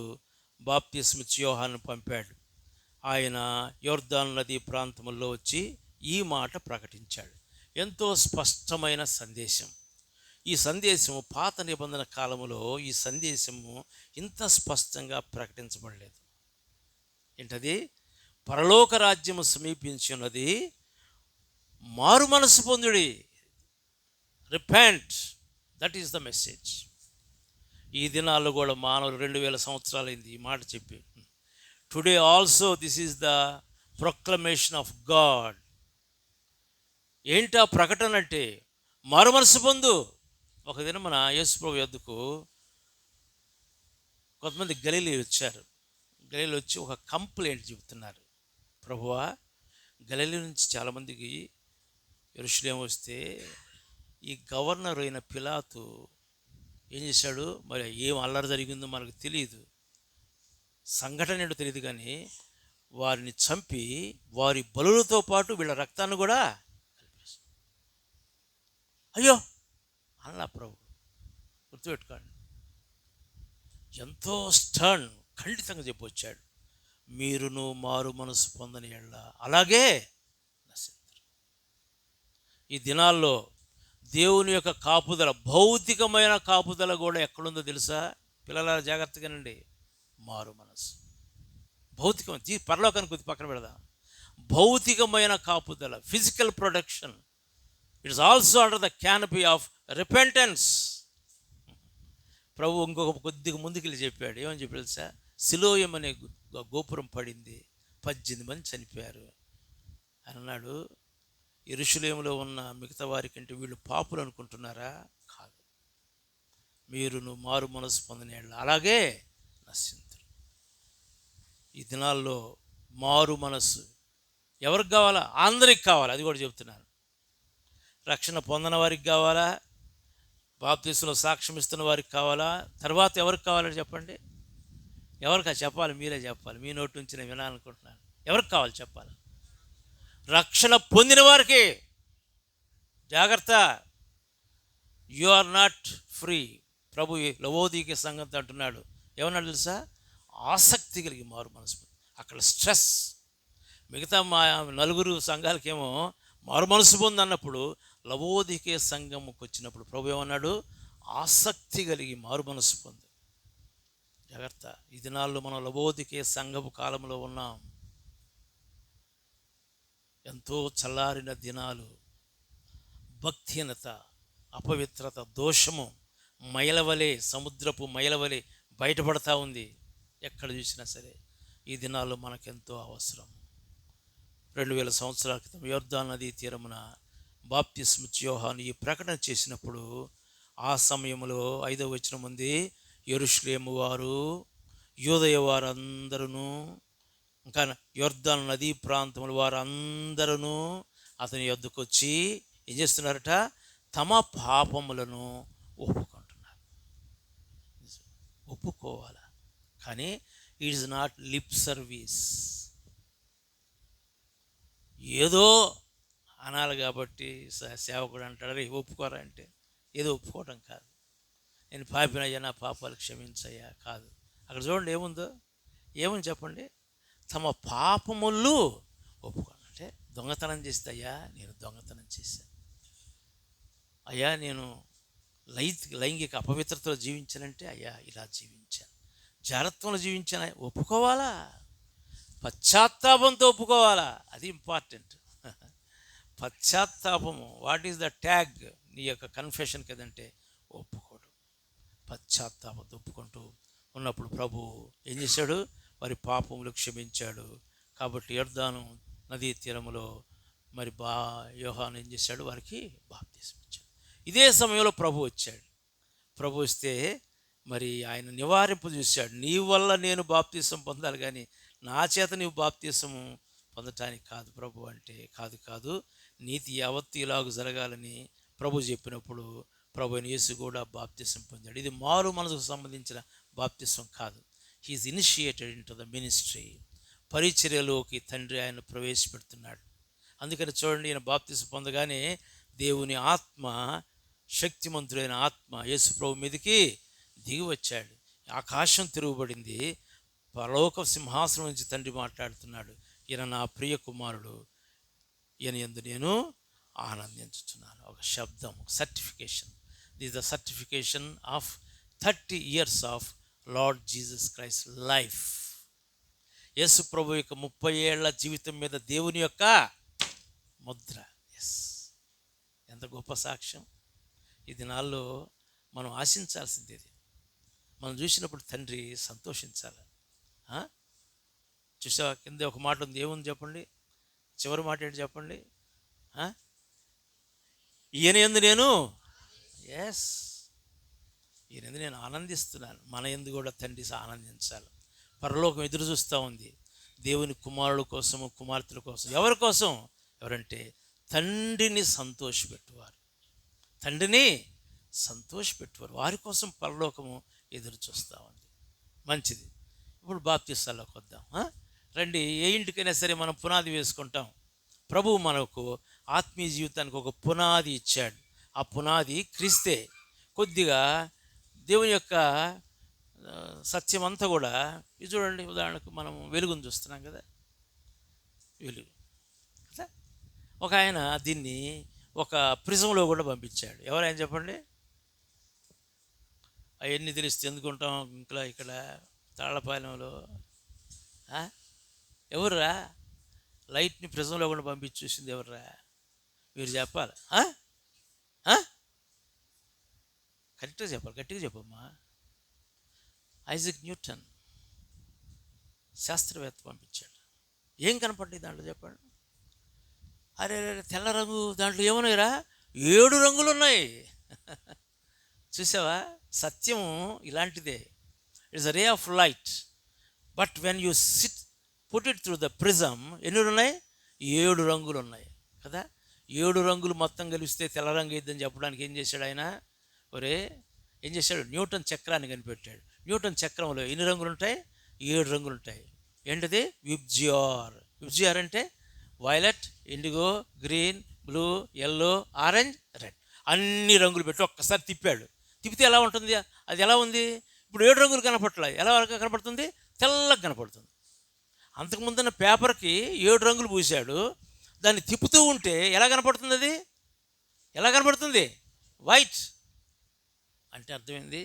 బాప్తిస్మిచ్చు యోహాను పంపాడు. ఆయన యోర్దాను నదీ ప్రాంతంలో వచ్చి ఈ మాట ప్రకటించాడు. ఎంతో స్పష్టమైన సందేశం. ఈ సందేశము పాత నిబంధన కాలములో ఈ సందేశము ఇంత స్పష్టంగా ప్రకటించబడలేదు. ఏంటది? పరలోక రాజ్యము సమీపించి ఉన్నది, మారు మనసు పొందుడి, repent, that is the message. ఈ దినాల్లో కూడా మానవులు 2000 సంవత్సరాలైంది ఈ మాట చెప్పి. Today also this is the proclamation of God. ఏంటి ఆ ప్రకటన అంటే? మారు మనసు పొందు. ఒక దినం మన యేసుప్రభు యొద్దకు కొంతమంది గలీలీ వచ్చారు. గలీలీ వచ్చి ఒక కంప్లైంట్ చెబుతున్నారు. ప్రభువా, గలీలీ నుంచి చాలామందికి యెరూషలేము వస్తే ఈ గవర్నర్ అయిన పిలాతు ఏం చేశాడు, మరి ఏం అల్లరి జరిగిందో మనకు తెలియదు, సంఘటన ఏంటో తెలియదు, కానీ వారిని చంపి వారి బలులతో పాటు వీళ్ళ రక్తాన్ని కూడా కలిపేశాడు. అయ్యో అన్నా ప్రభు. గుర్తుపెట్టుకోండి, ఎంతో స్టర్న్ ఖండితంగా చెప్పొచ్చాడు, మీరును మారు మనసు పొందని ఎడల అలాగే నశింతురు. ఈ దినాల్లో దేవుని యొక్క కాపుదల, భౌతికమైన కాపుదల కూడా ఎక్కడుందో తెలుసా? పిల్లల జాగ్రత్తగానండి. మారు మనసు, భౌతికమైన పరలోకానికి కొద్ది పక్కన పెడదాం. భౌతికమైన కాపుదల, physical protection, it's also under the canopy of repentance. ప్రభు ఇంకొక కొద్దిగా ముందుకెళ్ళి చెప్పాడు. ఏమని చెప్పి తెలుసా? సిలోయం అనే గోపురం పడింది, 18 మంది చనిపోయారు అని అన్నాడు. యెరూషలేములో ఉన్న మిగతా వారి కంటే వీళ్ళు పాపులు అనుకుంటున్నారా? కాదు, మీరును మారు మనసు పొందని ఎడల అలాగే నశింతురు. ఈ దినాల్లో మారు మనసు ఎవరికి కావాలా? అందరికి కావాలి. అది కూడా చెప్తున్నాను. రక్షణ పొందిన వారికి కావాలా? బాప్తీసులో సాక్ష్యం ఇస్తున్న వారికి కావాలా? తర్వాత ఎవరికి కావాలని చెప్పండి. ఎవరికి చెప్పాలి? మీరే చెప్పాలి. మీ నోటి నుంచి నేను వినాలనుకుంటున్నాను. ఎవరికి కావాలి చెప్పాలి? రక్షణ పొందిన వారికి. జాగ్రత్త, యు ఆర్ నాట్ ఫ్రీ. ప్రభు లవోదీకే సంగతి అంటున్నాడు. ఏమన్నాడు తెలుసా? ఆసక్తి కలిగి మారు మనసు. అక్కడ స్ట్రెస్. మిగతా మా 4 సంఘాలకేమో మారు మనసు పొంది అన్నప్పుడు, లవోదీకే సంఘముకు వచ్చినప్పుడు ప్రభు ఏమన్నాడు? ఆసక్తి కలిగి మారు మనసు పొందు. జాగ్రత్త, ఈ దినాల్లో మనం లవోదీకే సంఘపు కాలంలో ఉన్నాం. ఎంతో చల్లారిన దినాలు, భక్తిహీనత, అపవిత్రత, దోషము మైలవలే, సముద్రపు మైలవలే బయటపడతా ఉంది ఎక్కడ చూసినా సరే. ఈ దినాల్లో మనకెంతో అవసరం. 2000 సంవత్సరాల క్రితం యొర్దాను నదీ తీరమున బాప్తిస్మిచ్చి యోహాను ఈ ప్రకటన చేసినప్పుడు, ఆ సమయంలో 5వ వచనం ఉంది, యెరూషలేము వారు, యూదయ వారందరూ, ఇంకా యొర్దాను నదీ ప్రాంతముల వారందరూ అతని యొద్దకు వచ్చి ఏం చేస్తున్నారట? తమ పాపములను ఒప్పుకుంటున్నారు. ఒప్పుకోవాలా, కానీ it is not lip service. ఏదో అనాలి కాబట్టి సేవకుడు అంటాడు, అరే ఒప్పుకోరా అంటే ఏదో ఒప్పుకోవటం కాదు. నేను పాపినయ్యా, నా పాపాలు క్షమించయ్యా కాదు. అక్కడ చూడండి ఏముందో. ఏమని చెప్పండి? తమ పాపములు ఒప్పుకోండి. అంటే దొంగతనం చేస్తే, అయ్యా నేను దొంగతనం చేశాను, అయ్యా నేను లైంగిక అపవిత్రతలో జీవించానంటే, అయ్యా ఇలా జీవించాను, జారత్వంలో జీవించాను, ఒప్పుకోవాలా? పశ్చాత్తాపంతో ఒప్పుకోవాలా? అది ఇంపార్టెంట్. పశ్చాత్తాపము, వాట్ ఈస్ ద ట్యాగ్ నీ యొక్క కన్ఫెషన్ కదంటే ఒప్పుకోవడం. పశ్చాత్తాపంతో ఒప్పుకుంటూ ఉన్నప్పుడు ప్రభు ఏం చేశాడు? వారి పాపములు క్షమించాడు. కాబట్టి యొర్దాను నదీ తీరములో మరి యోహాను ఏం చేశాడు? వారికి బాప్తిసం ఇచ్చాడు. ఇదే సమయంలో ప్రభు వచ్చాడు. ప్రభు వస్తే మరి ఆయన నివారింపు చూశాడు. నీ వల్ల నేను బాప్తిసం పొందాలి, కానీ నా చేత నీవు బాప్తిసము పొందటానికి కాదు ప్రభు అంటే. కాదు, నీతి యావత్తు ఇలాగ జరగాలని ప్రభు చెప్పినప్పుడు ప్రభు యేసు కూడా బాప్తిసం పొందాడు. ఇది మారు మనసుకు సంబంధించిన బాప్తిసం కాదు. He is initiated into the ministry. పరిచర్యలోకి తండ్రి ఆయన ప్రవేశపెడుతున్నాడు. అందుకని చూడండి, ఈయన బాప్తిసం పొందగానే దేవుని ఆత్మ, శక్తిమంతుడైన ఆత్మ యేసు ప్రభు మీదకి దిగి వచ్చాడు. ఆకాశం తిరుగుబడింది. పరలోక సింహాసనం నుంచి తండ్రి మాట్లాడుతున్నాడు, ఈయన నా ప్రియ కుమారుడు, ఈయన యందు నేను ఆనందించుతున్నాను. ఒక శబ్దం, ఒక certification. This the certification of 30 years of Lord Jesus Christ life. యేసు ప్రభు యొక్క 30 ఏళ్ల జీవితం మీద దేవుని యొక్క ముద్ర. ఎస్, ఎంత గొప్ప సాక్ష్యం! ఈ దినాల్లో మనం ఆశించాల్సింది ఇది. మనం చూసినప్పుడు తండ్రి సంతోషించాలి. చూసావా, కింద ఒక మాట ఉంది, ఏముంది చెప్పండి? చివరి మాట ఏంటి చెప్పండి? ఈయన యందు నేను ఈయన యందు నేను ఆనందిస్తున్నాను. మన యందు కూడా తండ్రి ఆనందించాలి. పరలోకం ఎదురు చూస్తూ ఉంది దేవుని కుమారుల కోసము, కుమార్తెల కోసం. ఎవరి కోసం? ఎవరంటే తండ్రిని సంతోషపెట్టువారు, తండ్రిని సంతోషపెట్టువారు. వారి కోసం పరలోకము ఎదురు చూస్తూ ఉంది. మంచిది. ఇప్పుడు బాప్తిస్తాల్లోకి వద్దాం. రండి, ఏ ఇంటికైనా సరే మనం పునాది వేసుకుంటాం. ప్రభువు మనకు ఆత్మీయ జీవితానికి ఒక పునాది ఇచ్చాడు. ఆ పునాది క్రీస్తే. కొద్దిగా దేవుని యొక్క సత్యం అంతా కూడా ఇది చూడండి. ఉదాహరణకు మనం వెలుగును చూస్తున్నాం కదా, వెలుగు కదా. ఒక ఆయన దీన్ని ఒక ప్రిజంలో కూడా పంపించాడు. ఎవరైనా చెప్పండి? అవన్నీ తెలిస్తే ఎందుకుంటాం ఇంకా ఇక్కడ తాళ్లపాలెంలో? ఎవర్రా లైట్ని ప్రిజంలో కూడా పంపించి చూసింది? ఎవర్రా? మీరు చెప్పాలి. కరెక్ట్గా చెప్పాలి, గట్టిగా చెప్పమ్మా. ఐజాక్ న్యూటన్ శాస్త్రవేత్త పంపించాడు. ఏం కనపడ్డాయి దాంట్లో చెప్పండి? అరే తెల్ల రంగు, దాంట్లో ఏమున్నాయిరా? 7 రంగులు ఉన్నాయి. చూసావా, సత్యము ఇలాంటిదే. It's a ray of light, but when you put it through the prism, ఎన్ని ఉన్నాయి? 7 రంగులు ఉన్నాయి కదా. 7 రంగులు మొత్తం కలిస్తే తెల్ల రంగు ఇద్దని చెప్పడానికి ఏం చేశాడు ఆయన? ఏం చేశాడు? న్యూటన్ చక్రాన్ని కనిపెట్టాడు. న్యూటన్ చక్రంలో ఎన్ని రంగులు ఉంటాయి? 7 రంగులు ఉంటాయి. ఏంటిది? విబ్జిఆర్. విబ్జిఆర్ అంటే violet, IndiGo, green, blue, yellow, orange, red. అన్ని రంగులు పెట్టి ఒక్కసారి తిప్పాడు. తిప్పితే ఎలా ఉంటుంది? అది ఎలా ఉంది? ఇప్పుడు 7 రంగులు కనపడట్లేదు. ఎలా కనపడుతుంది? తెల్లగా కనపడుతుంది. అంతకుముందున్న పేపర్కి 7 రంగులు పూసాడు. దాన్ని తిప్పుతూ ఉంటే ఎలా కనపడుతుంది? అది ఎలా కనపడుతుంది? వైట్. అంటే అర్థమైంది,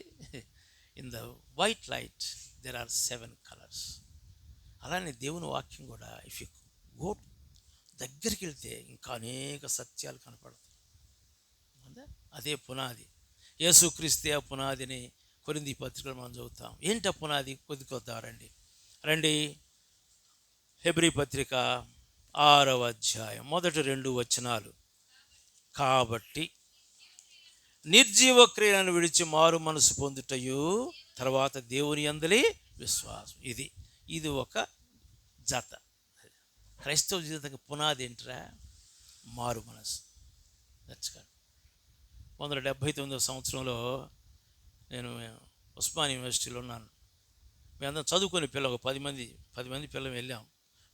in the white light there are 7 colours. అలానే దేవుని వాక్యం కూడా ఇఫ్ యూ గో దగ్గరికి వెళ్తే ఇంకా అనేక సత్యాలు కనపడతాయి. అదే పునాది. యేసుక్రీస్తే ఆ పునాదిని కొరింథీ పత్రికలో మనం చదువుతాం. ఏంటి ఆ పునాది? కొద్దికొద్దాం రండి. హెబ్రీ పత్రిక 6వ అధ్యాయం మొదటి 2 వచనాలు. కాబట్టి నిర్జీవ క్రియలను విడిచి మారు మనసు పొందుటయు, తర్వాత దేవుని యందలి విశ్వాసం. ఇది ఒక జత. క్రైస్తవ జీవితానికి పునాది ఏంట్రా? మారు మనసు. నచ్చుకోండి. 1979వ సంవత్సరంలో నేను ఉస్మాన్ యూనివర్సిటీలో ఉన్నాను. మేమందరం చదువుకునే పిల్లలు, ఒక 10 మంది పిల్లలు వెళ్ళాం.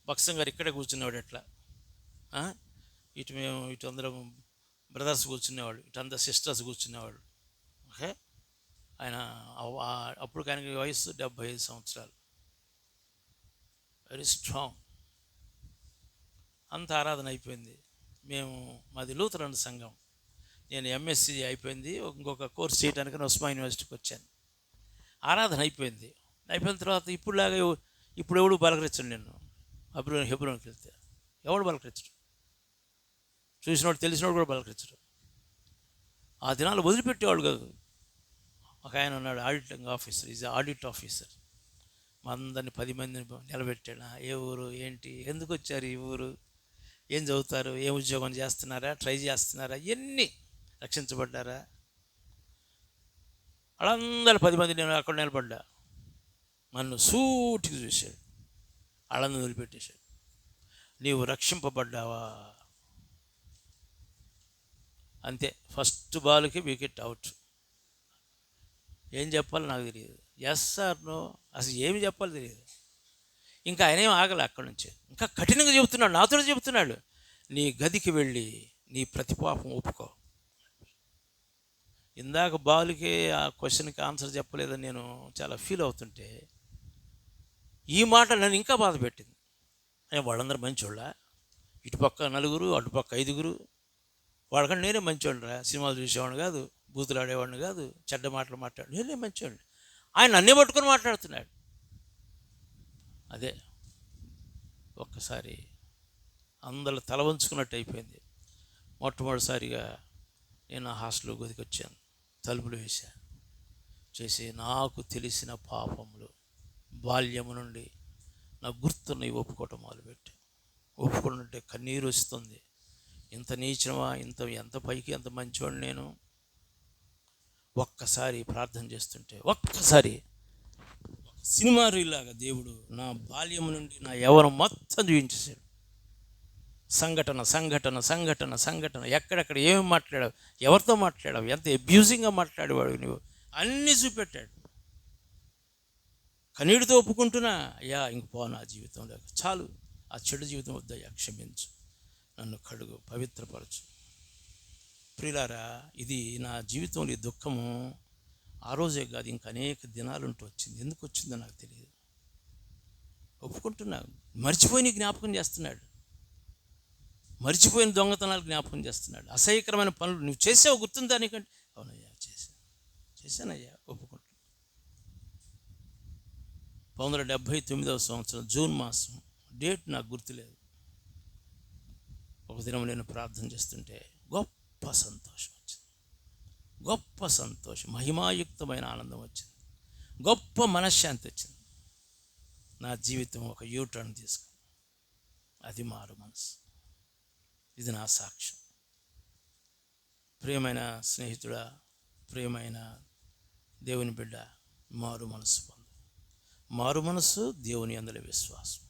భక్సం గారు ఇక్కడే కూర్చునేవాడు. ఎట్లా ఇటు అందరం బ్రదర్స్ కూర్చునేవాడు, ఇటు అందరు సిస్టర్స్ కూర్చునేవాడు. ఓకే, ఆయన అప్పుడు ఆయనకి వయసు 75 సంవత్సరాలు. Very strong. అంత ఆరాధన అయిపోయింది. మాది లూథరన్ సంఘం. నేను ఎంఎస్సి అయిపోయింది, ఇంకొక కోర్స్ చేయడానికి ఉస్మాన్ యూనివర్సిటీకి వచ్చాను. ఆరాధన అయిపోయింది. అయిపోయిన తర్వాత ఇప్పుడు ఎవడు బలకరించండి. నేను హెబ్రోన్కి వెళ్తే ఎవడు బలకరించడు? చూసినోడు తెలిసినోడు కూడా బలకరించడు. ఆ దినాలు వదిలిపెట్టేవాడు కాదు. ఒక ఆయన ఉన్నాడు, auditing officer, is audit officer. మా అందరిని 10 మందిని నిలబెట్టాడు. ఏ ఊరు, ఏంటి, ఎందుకు వచ్చారు ఈ ఊరు, ఏం చదువుతారు, ఏం ఉద్యోగం చేస్తున్నారా, ట్రై చేస్తున్నారా, ఎన్ని రక్షించబడ్డారా? వాళ్ళందరూ 10 మంది నేను అక్కడ నిలబడ్డా. నన్ను సూటికి చూశాడు, వాళ్ళందరూ వదిలిపెట్టేశాడు. నీవు రక్షింపబడ్డావా? అంతే. ఫస్ట్ బాల్కి వికెట్ అవుట్. ఏం చెప్పాలో నాకు తెలియదు. ఎస్ ఆర్ నో, అసలు ఏమి చెప్పాలో తెలియదు. ఇంకా ఆయనేం ఆగలే. అక్కడి నుంచి ఇంకా కఠినంగా చెబుతున్నాడు, నాతో చెబుతున్నాడు, నీ గదికి వెళ్ళి నీ ప్రతిపాపం ఒప్పుకో. ఇందాక బాలుకి ఆ క్వశ్చన్కి ఆన్సర్ చెప్పలేదని నేను చాలా ఫీల్ అవుతుంటే ఈ మాట నన్ను ఇంకా బాధ పెట్టింది. వాళ్ళందరూ మంచోళ్ళ, ఇటుపక్క 4, అటుపక్క 5. వాళ్ళకంటే నేనే మంచోళ్ళరా. సినిమాలు చూసేవాడు కాదు, బూతులు ఆడేవాడిని కాదు, చెడ్డ మాటలు నేను మంచివాడిని. ఆయన అన్నీ పట్టుకొని మాట్లాడుతున్నాడు. అదే ఒక్కసారి అందరూ తల వంచుకున్నట్టు అయిపోయింది. మొట్టమొదటిసారిగా నేను ఆ హాస్టల్లో గదికొచ్చాను, తలుపులు వేశాను, చేసి నాకు తెలిసిన పాపములు బాల్యము నుండి నాకు గుర్తున్నవి ఒప్పుకోవటం మొదలుపెట్టి, ఒప్పుకుంటుంటే కన్నీరు వస్తుంది. ఇంత నీచమా, ఎంత పైకి ఎంత మంచివాడు నేను. ఒక్కసారి ప్రార్థన చేస్తుంటే ఒక్కసారి సినిమా రీలాగా దేవుడు నా బాల్యం నుండి నా యవ్వనం మొత్తం చూపించేశాడు. సంఘటన సంఘటన సంఘటన సంఘటన, ఎక్కడెక్కడ ఏమి మాట్లాడావు, ఎవరితో మాట్లాడావు, ఎంత అబ్యూజింగ్గా మాట్లాడేవాడు నువ్వు, అన్నీ చూపెట్టాడు. కన్నీటితో ఒప్పుకుంటున్నా, అయ్యా ఇంక పో నా జీవితంలో, చాలు ఆ చెడు జీవితం వద్దయ్యా, క్షమించు, నన్ను కడుగు, పవిత్రపరచు. ప్రియులారా, ఇది నా జీవితంలో ఈ దుఃఖము ఆ రోజే కాదు, ఇంక అనేక దినాలుంటూ వచ్చింది. ఎందుకు వచ్చిందో నాకు తెలియదు. ఒప్పుకుంటున్నా, మర్చిపోయి జ్ఞాపకం చేస్తున్నాడు, మర్చిపోయిన దొంగతనాలు జ్ఞాపకం చేస్తున్నాడు, అసహ్యకరమైన పనులు నువ్వు చేసావు గుర్తుందా నీకంటే, అవునయ్యా చేశానయ్యా, ఒప్పుకుంటున్నా. 1979 సంవత్సరం జూన్ మాసం, డేట్ నాకు గుర్తులేదు. ఒక దినం నేను ప్రార్థన చేస్తుంటే గొప్ప సంతోషం వచ్చింది, గొప్ప సంతోషం, మహిమాయుక్తమైన ఆనందం వచ్చింది, గొప్ప మనశ్శాంతి వచ్చింది. నా జీవితం ఒక యూటర్న్ తీసుకుంది. అది మారు మనసు. ఇది నా సాక్ష్యం. ప్రియమైన స్నేహితుడా, ప్రియమైన దేవుని బిడ్డ, మారు మనసు పొందు. మారు మనసు, దేవుని అందులో విశ్వాసం,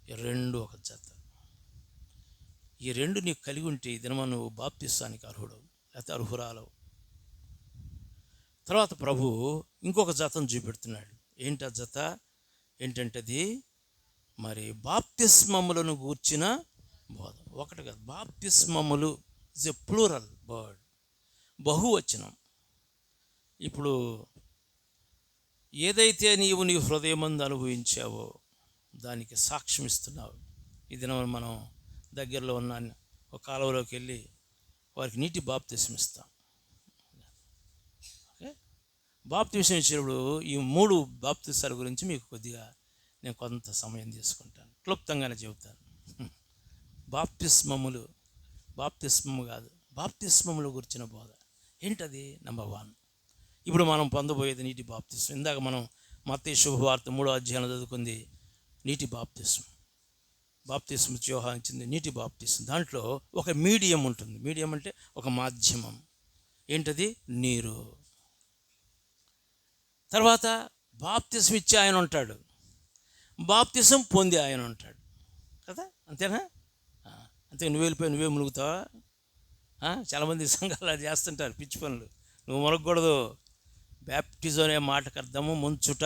ఈ రెండు ఒక జత. ఈ రెండు నీకు కలిగి ఉంటే ఈ దినమ నువ్వు బాప్తిస్తానికి అర్హుడవు, లేకపోతే అర్హురాలవు. తర్వాత ప్రభు ఇంకొక జతను చూపెడుతున్నాడు. ఏంటి ఆ జత? ఏంటంటే అది మరి బాప్తిస్మములను గూర్చిన బోధ. ఒకటి కాదు, బాప్తిస్మములు ఇస్ ఎ ప్లూరల్ వర్డ్, బహువచనం. ఇప్పుడు ఏదైతే నీవు నీ హృదయమందు అనుభవించావో దానికి సాక్ష్యం ఇస్తున్నావు. ఈ దినం మనం దగ్గరలో ఉన్న ఒక కాలువలోకి వెళ్ళి వారికి నీటి బాప్తిసం ఇస్తాం. ఓకే, బాప్తిసం ఇచ్చినప్పుడు ఈ 3 బాప్తిసాల గురించి మీకు కొద్దిగా నేను కొంత సమయం తీసుకుంటాను, క్లుప్తంగానే చెబుతాను. బాప్తిస్మములు, బాప్తిస్మము కాదు, బాప్తిస్మములు గురించిన బోధ ఏంటది? నెంబర్ 1, ఇప్పుడు మనం పొందబోయేది నీటి బాప్తిసం. ఇందాక మనం మత్తయి శుభవార్త 3వ అధ్యాయం చదువుకుంది నీటి బాప్తిసం. బాప్తిసం యోహాను ఇచ్చింది నీటి బాప్తిసం. దాంట్లో ఒక మీడియం ఉంటుంది. మీడియం అంటే ఒక మాధ్యమం. ఏంటది? నీరు. తర్వాత బాప్తిసం ఇచ్చే ఆయన ఉంటాడు, బాప్తిసం పొందే ఆయన ఉంటాడు కదా, అంతేనా? అంతే. నువ్వు వెళ్ళిపోయి నువ్వే మునుగుతావా? చాలామంది సంఘాలు అది చేస్తుంటారు, పిచ్చి పనులు. నువ్వు మునగకూడదు. బ్యాప్టిజం అనే మాటకు అర్థము ముంచుట.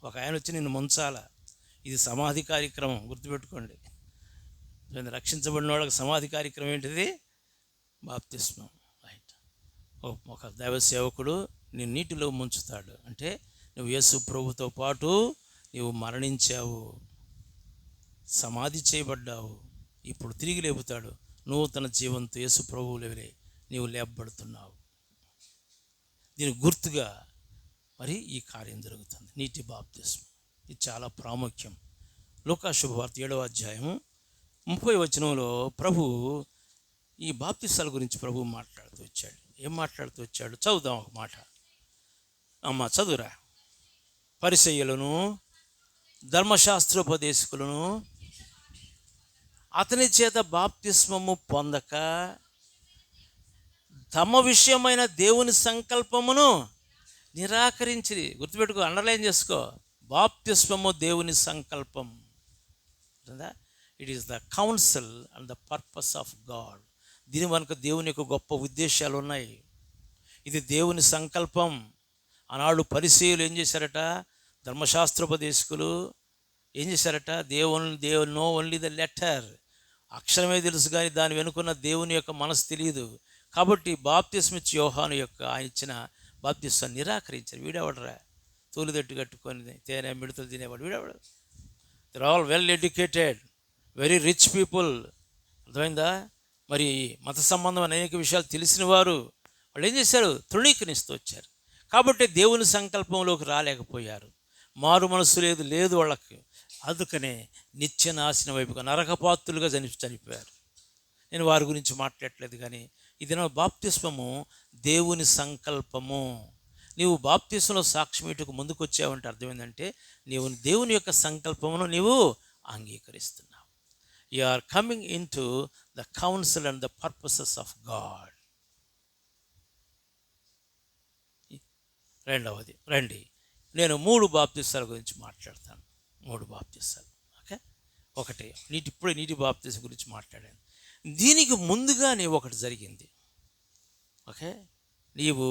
ఒక ఆయన వచ్చి నిన్ను ముంచాల. ఇది సమాధి కార్యక్రమం, గుర్తుపెట్టుకోండి. రక్షించబడిన వాళ్ళకి సమాధి కార్యక్రమం ఏంటిది? బాప్తిస్మం. రైట్. ఒక దైవ సేవకుడు నేను నీటిలో ముంచుతాడు అంటే నువ్వు యేసు ప్రభుతో పాటు నీవు మరణించావు, సమాధి చేయబడ్డావు, ఇప్పుడు తిరిగి లేపుతాడు. నూతన జీవంతో యేసు ప్రభువు లేవలే నీవు లేపబడుతున్నావు. దీనికి గుర్తుగా మరి ఈ కార్యం జరుగుతుంది, నీటి బాప్తిస్మం. ఇది చాలా ప్రాముఖ్యం. లూకా శుభవార్త 7వ అధ్యాయం 30వ వచనంలో ప్రభు ఈ బాప్తిసాల గురించి ప్రభు మాట్లాడుతూ వచ్చాడు. ఏం మాట్లాడుతూ వచ్చాడు? చదువుదాం ఒక మాట. అమ్మ చదువురా. పరిసయ్యులను ధర్మశాస్త్రోపదేశకులను అతని చేత బాప్తిస్మము పొందక తమ విషయమైన దేవుని సంకల్పమును నిరాకరించి. గుర్తుపెట్టుకో, అండర్లైన్ చేసుకో. బాప్తిస్మము దేవుని సంకల్పం. It is the council and the purpose of God. దీని వెనుక దేవుని యొక్క గొప్ప ఉద్దేశాలు ఉన్నాయి. ఇది దేవుని సంకల్పం. ఆనాడు పరిసయ్యులు ఏం చేశారట? ధర్మశాస్త్రోపదేశకులు ఏం చేశారట? దేవుని నో ఓన్లీ ద లెటర్, అక్షరమే తెలుసు కానీ దాని వెనుకున్న దేవుని యొక్క మనసు తెలియదు. కాబట్టి బాప్తిస్మిచ్ యోహాను యొక్క ఆయన ఇచ్చిన బాప్తిస్మాన్ని నిరాకరించారు. వీడెవడరా? తోలుదట్టు కట్టుకొని తేనె మిడతలు తినేవాడు వీడెవడు? They are all well educated, very rich people. అర్థమైందా? మరి మత సంబంధం అనేక విషయాలు తెలిసిన వారు. వాళ్ళు ఏం చేశారు? తృణీకరిస్తూ వచ్చారు. కాబట్టి దేవుని సంకల్పంలోకి రాలేకపోయారు. మారు మనస్సు లేదు వాళ్ళకి. అందుకనే నిత్య నాశనం వైపుగా నరకపాత్రులుగా చనిపోయారు. నేను వారి గురించి మాట్లాడలేదు, కానీ ఇది నా బాప్తిస్మము దేవుని సంకల్పము. నీవు బాప్తిస్మలో సాక్ష్యమీటకు ముందుకు వచ్చావంటే అర్థమైందంటే నీవు దేవుని యొక్క సంకల్పమును నీవు అంగీకరిస్తున్నావు. You are coming into the council and the purposes of God. రెండవది రండి, నేను 3 బాప్తిసాల గురించి మాట్లాడతాను. 3 బాప్తిసాలు. ఓకే, ఒకటి ఇప్పుడే నీటి బాప్తిసం గురించి మాట్లాడాను. దీనికి ముందుగానే ఒకటి జరిగింది. ఓకే, నీవు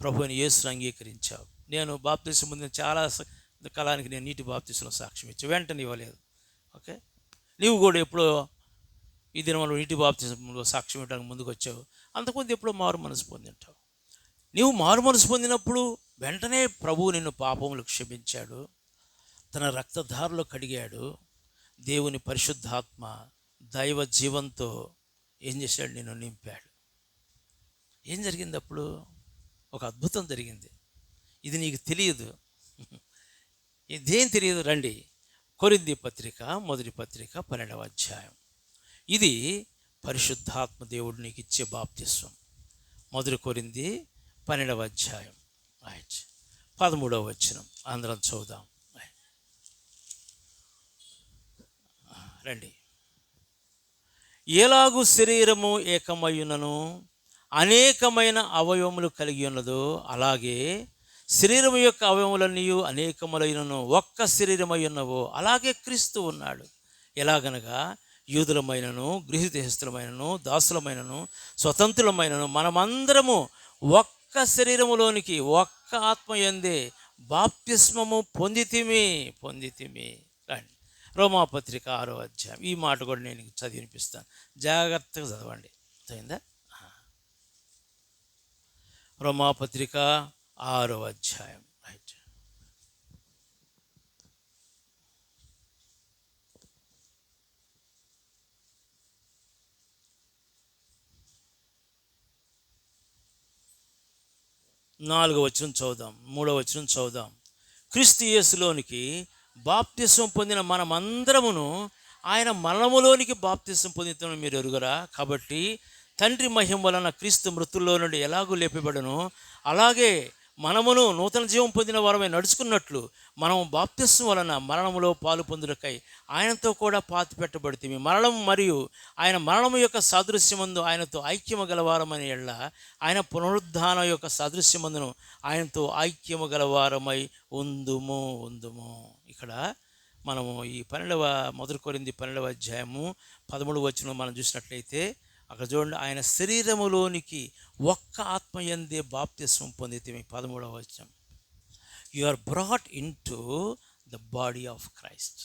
ప్రభువుని యేసుని అంగీకరించావు. నేను బాప్తిసం ముందు చాలా కాలానికి నేను నీటి బాప్తిసంలో సాక్ష్యం ఇచ్చాను, వెంటనే ఇవ్వలేదు. ఓకే, నీవు కూడా ఎప్పుడో ఈ దినంలో నీటి బాప్తిసంలో సాక్ష్యం ఇవ్వడానికి ముందుకు వచ్చావు. అంతకుముందు ఎప్పుడో మారు మనసు పొందింటావు. నీవు మారు మనసు పొందినప్పుడు వెంటనే ప్రభువు నిన్ను పాపములు క్షమించాడు, తన రక్తధారలో కడిగాడు. దేవుని పరిశుద్ధాత్మ దైవ జీవంతో ఏం చేశాడు? నిన్ను నింపాడు. ఏం జరిగింది అప్పుడు? ఒక అద్భుతం జరిగింది. ఇది నీకు తెలియదు, ఇదేం తెలియదు. రండి, కొరింథీ పత్రిక మొదటి పత్రిక 12వ అధ్యాయం. ఇది పరిశుద్ధాత్మ దేవుడు నీకు ఇచ్చే బాప్తిస్వం. మొదటి కొరింథీ 12వ అధ్యాయం 13వ వచనం అందరం చదువుదాం. రండి. ఎలాగూ శరీరము ఏకమయ్యునను అనేకమైన అవయవములు కలిగి ఉన్నదో, అలాగే శరీరము యొక్క అవయవములన్నీ అనేకములైనను ఒక్క శరీరమై ఉన్నవో, అలాగే క్రీస్తు ఉన్నాడు. ఎలాగనగా యూదులమైనను గృహదేశస్థులమైనను దాసులమైనను స్వతంత్రులమైనను మనమందరము ఒక్క శరీరములోనికి ఒక్క ఆత్మ యందే బాప్తిస్మము పొందితిమి. రండి, రోమాపత్రిక 6వ అధ్యాయం. ఈ మాట కూడా నేను చదివి వినిపిస్తాను, జాగ్రత్తగా చదవండి. అయిందా? రోమాపత్రిక 6వ అధ్యాయం. రైట్. నాలుగవ వచనం చదువుదాం, 3వ వచనం చదువుదాం. క్రీస్తు యేసులోనికి బాప్తిసం పొందిన మనమందరమును ఆయన మరణములోనికి బాప్తిసం పొందుతామని మీరు ఎరుగరా? కాబట్టి తండ్రి మహిమ వలన క్రీస్తు మృతుల్లో నుండి ఎలాగూ లేపబడను, అలాగే మనమును నూతన జీవం పొందిన వారమై నడుచుకున్నట్లు మనము బాప్తిసం వలన మరణములో పాలు పొందుటకై ఆయనతో కూడా పాతి పెట్టబడితే మరణం మరియు ఆయన మరణము యొక్క సాదృశ్యమందు ఆయనతో ఐక్యము గలవారమని ఎళ్ళ ఆయన పునరుద్ధానం యొక్క సాదృశ్యమందును ఆయనతో ఐక్యము గలవారమై ఉందుము. ఇక్కడ మనము ఈ 12వ మొదటి కొరింథీ 12వ అధ్యాయము 13వ వచనం మనం చూసినట్లయితే అక్కడ చూడండి, ఆయన శరీరములోనికి ఒక్క ఆత్మయందే బాప్తిస్మం పొందితే 13వ వచనం. You are brought into the body of Christ.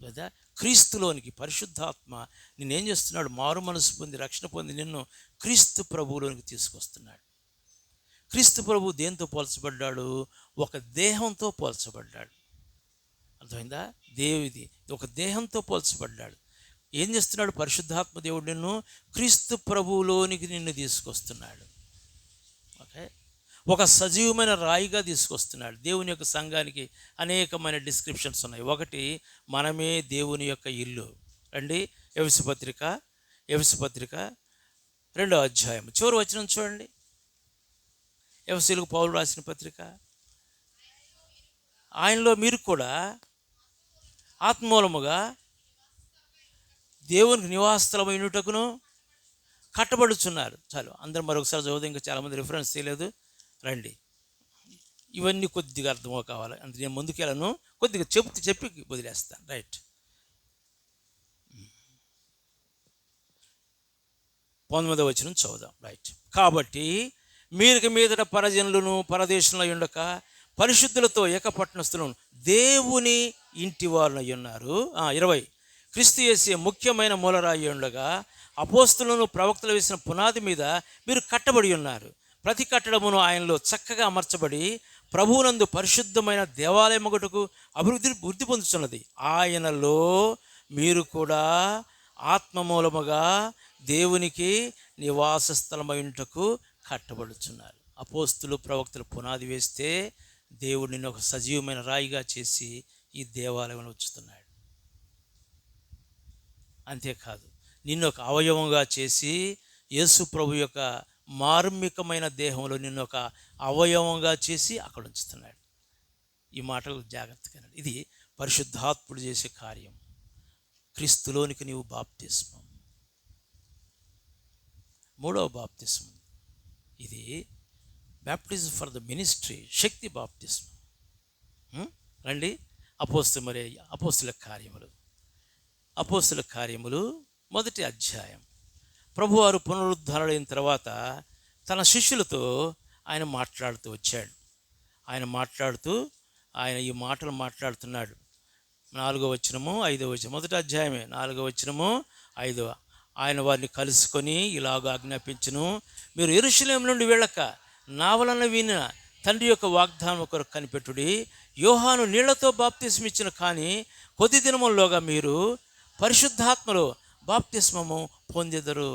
లేదా క్రీస్తులోనికి పరిశుద్ధాత్మ నిన్నేం చేస్తున్నాడు? మారు మనసు పొంది రక్షణ పొంది నిన్ను క్రీస్తు ప్రభువులోనికి తీసుకొస్తున్నాడు. క్రీస్తు ప్రభు దేంతో పోల్చబడ్డాడు? ఒక దేహంతో పోల్చబడ్డాడు. అర్థమైందా? దేవుది ఒక దేహంతో పోల్చబడ్డాడు. ఏం చేస్తున్నాడు? పరిశుద్ధాత్మ దేవుడు నిన్ను క్రీస్తు ప్రభువులోనికి నిన్ను తీసుకొస్తున్నాడు. ఓకే, ఒక సజీవమైన రాయిగా తీసుకొస్తున్నాడు. దేవుని యొక్క సంఘానికి అనేకమైన డిస్క్రిప్షన్స్ ఉన్నాయి. ఒకటి, మనమే దేవుని యొక్క ఇల్లు. రండి, ఎఫెసు పత్రిక 2వ అధ్యాయం చివరి వచనం చూడండి. ఎఫెసీయులకు పౌలు రాసిన పత్రిక. ఆయనలో మీరు కూడా ఆత్మూలముగా దేవునికి నివాసస్థలమైనటకును కట్టబడుచున్నారు. చాలు, అందరం మరొకసారి చదువుదాం, ఇంకా చాలామంది రిఫరెన్స్ చేయలేదు. రండి, ఇవన్నీ కొద్దిగా అర్థమో కావాలి, అంత నేను ముందుకెళ్ళను, కొద్దిగా చెప్పి వదిలేస్తాను. రైట్, 19వ వచనం చదువుదాం. రైట్, కాబట్టి మీరు మీదట పరజనులను పరదేశంలో ఉండక పరిశుద్ధులతో ఏకపట్టణస్థులను దేవుని ఇంటి వారునై ఉన్నారు. 20, క్రీస్తు యేసే ముఖ్యమైన మూలరాయి ఉండగా అపోస్తులను ప్రవక్తలు వేసిన పునాది మీద మీరు కట్టబడి ఉన్నారు. ప్రతి కట్టడమును ఆయనలో చక్కగా అమర్చబడి ప్రభువునందు పరిశుద్ధమైన దేవాలయమగుటకు వృద్ధి పొందుతున్నది. ఆయనలో మీరు కూడా ఆత్మ మూలముగా దేవునికి నివాస స్థలమైనటకు కట్టబడుచున్నారు. అపోస్తులు ప్రవక్తలు పునాది వేస్తే దేవుడు నిన్ను ఒక సజీవమైన రాయిగా చేసి ఈ దేవాలయంలో ఉంచుతున్నాడు. అంతేకాదు, నిన్ను ఒక అవయవంగా చేసి యేసు ప్రభు యొక్క మార్మికమైన దేహంలో నిన్ను ఒక అవయవంగా చేసి అక్కడ ఉంచుతున్నాడు. ఈ మాటలు జాగ్రత్తగా వినండి. ఇది పరిశుద్ధాత్ముడు చేసే కార్యం. క్రీస్తులోనికి నీవు బాప్తిస్మం, మూడవ బాప్తిస్మం. ఇది బ్యాప్టిజం ఫర్ ద మినిస్ట్రీ, శక్తి బాప్తిస్మం. రండి, అపోస్తుల కార్యములు మొదటి అధ్యాయం. ప్రభువారు పునరుద్ధరణైన తర్వాత తన శిష్యులతో ఆయన మాట్లాడుతూ వచ్చాడు. ఆయన ఈ మాటలు మాట్లాడుతున్నాడు. 4వ వచనము 5వ వచనం, మొదటి అధ్యాయమే 4వ వచనము 5వ. ఆయన వారిని కలుసుకొని ఇలాగ ఆజ్ఞాపించును, మీరు యెరూషలేము నుండి వెళ్ళక నా వలన వినిన తండ్రి యొక్క వాగ్దానం కొరకు కనిపెట్టుడి. యోహాను నీళ్లతో బాప్తిస్మం ఇచ్చిన, కానీ కొద్ది దినముల్లోగా మీరు పరిశుద్ధాత్మలో బాప్తిస్మము పొందెదరు.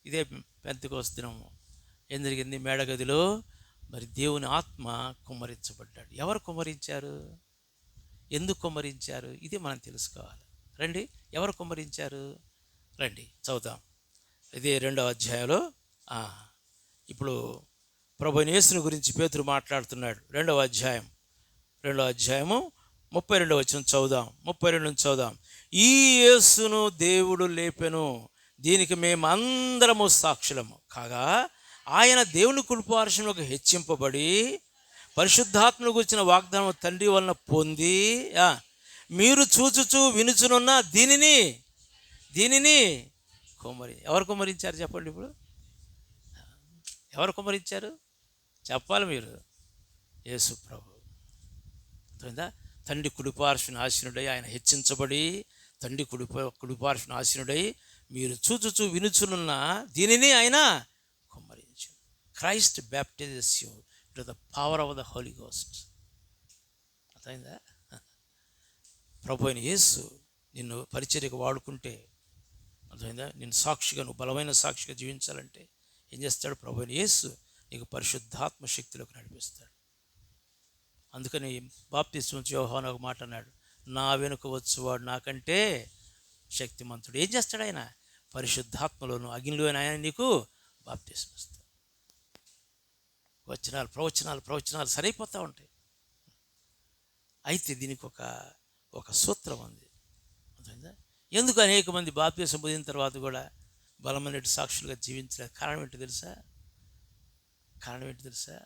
ఇదే పెంతెకోస్తు దినము. ఏం జరిగింది? మేడగదిలో మరి దేవుని ఆత్మ కుమ్మరించబడ్డాడు. ఎవరు కుమ్మరించారు? ఎందుకు కుమ్మరించారు? ఇది మనం తెలుసుకోవాలి. రండి, ఎవరు కుమ్మరించారు? రండి చదువుదాం. ఇదే 2వ అధ్యాయంలో ఇప్పుడు ప్రభువైన యేసుని గురించి పేతురు మాట్లాడుతున్నాడు. 2వ అధ్యాయము 32వ వచనం చదువుదాం. 32 నుంచి చదువుదాం. ఈ యేసును దేవుడు లేపెను, దీనికి మేమందరము సాక్షులము కాగా, ఆయన దేవుని కుడిపార్శ్వమునకు హెచ్చింపబడి పరిశుద్ధాత్మను గురించిన వాగ్దానం తండ్రి వలన పొంది, మీరు చూచుచూ వినుచునున్న దీనిని ఎవరు కుమ్మరించారు చెప్పండి. ఇప్పుడు ఎవరు కుమ్మరించారు చెప్పాలి మీరు. యేసు ప్రభు. తండ్రి కుడిపార్శ్వన ఆసీనుడై ఆయన హెచ్చించబడి, తండ్రి కుడిపార్శ్వన ఆసీనుడై మీరు చూచుచూ వినుచునున్న దీనిని ఆయన కుమ్మరించు. Christ baptises you to the power of the Holy Ghost. అర్థమైందా? ప్రభు అయిన యేసు నిన్ను పరిచర్యకు వాడుకుంటే, అర్థమైందా, నిన్ను సాక్షిగా, నువ్వు బలమైన సాక్షిగా జీవించాలంటే ఏం చేస్తాడు? ప్రభు అయిన యేసు నీకు పరిశుద్ధాత్మ శక్తిలోకి నడిపిస్తాడు. అందుకని బాప్తిస్మం యోహాను ఒక మాట అన్నాడు, నా వెనుక వచ్చేవాడు నాకంటే శక్తిమంతుడు. ఏం చేస్తాడు ఆయన? పరిశుద్ధాత్మలోను అగ్నిలోని ఆయన నీకు బాప్తిస్మం ఇస్తాడు. ప్రవచనాలు సరైపోతూ ఉంటాయి. అయితే దీనికి ఒక సూత్రం ఉంది. అర్థమైందా? ఎందుకు అనేక మంది బాప్తిస్మం పొందిన తర్వాత కూడా బలమైన సాక్షులుగా జీవించలేదు? కారణం ఏంటి తెలుసా?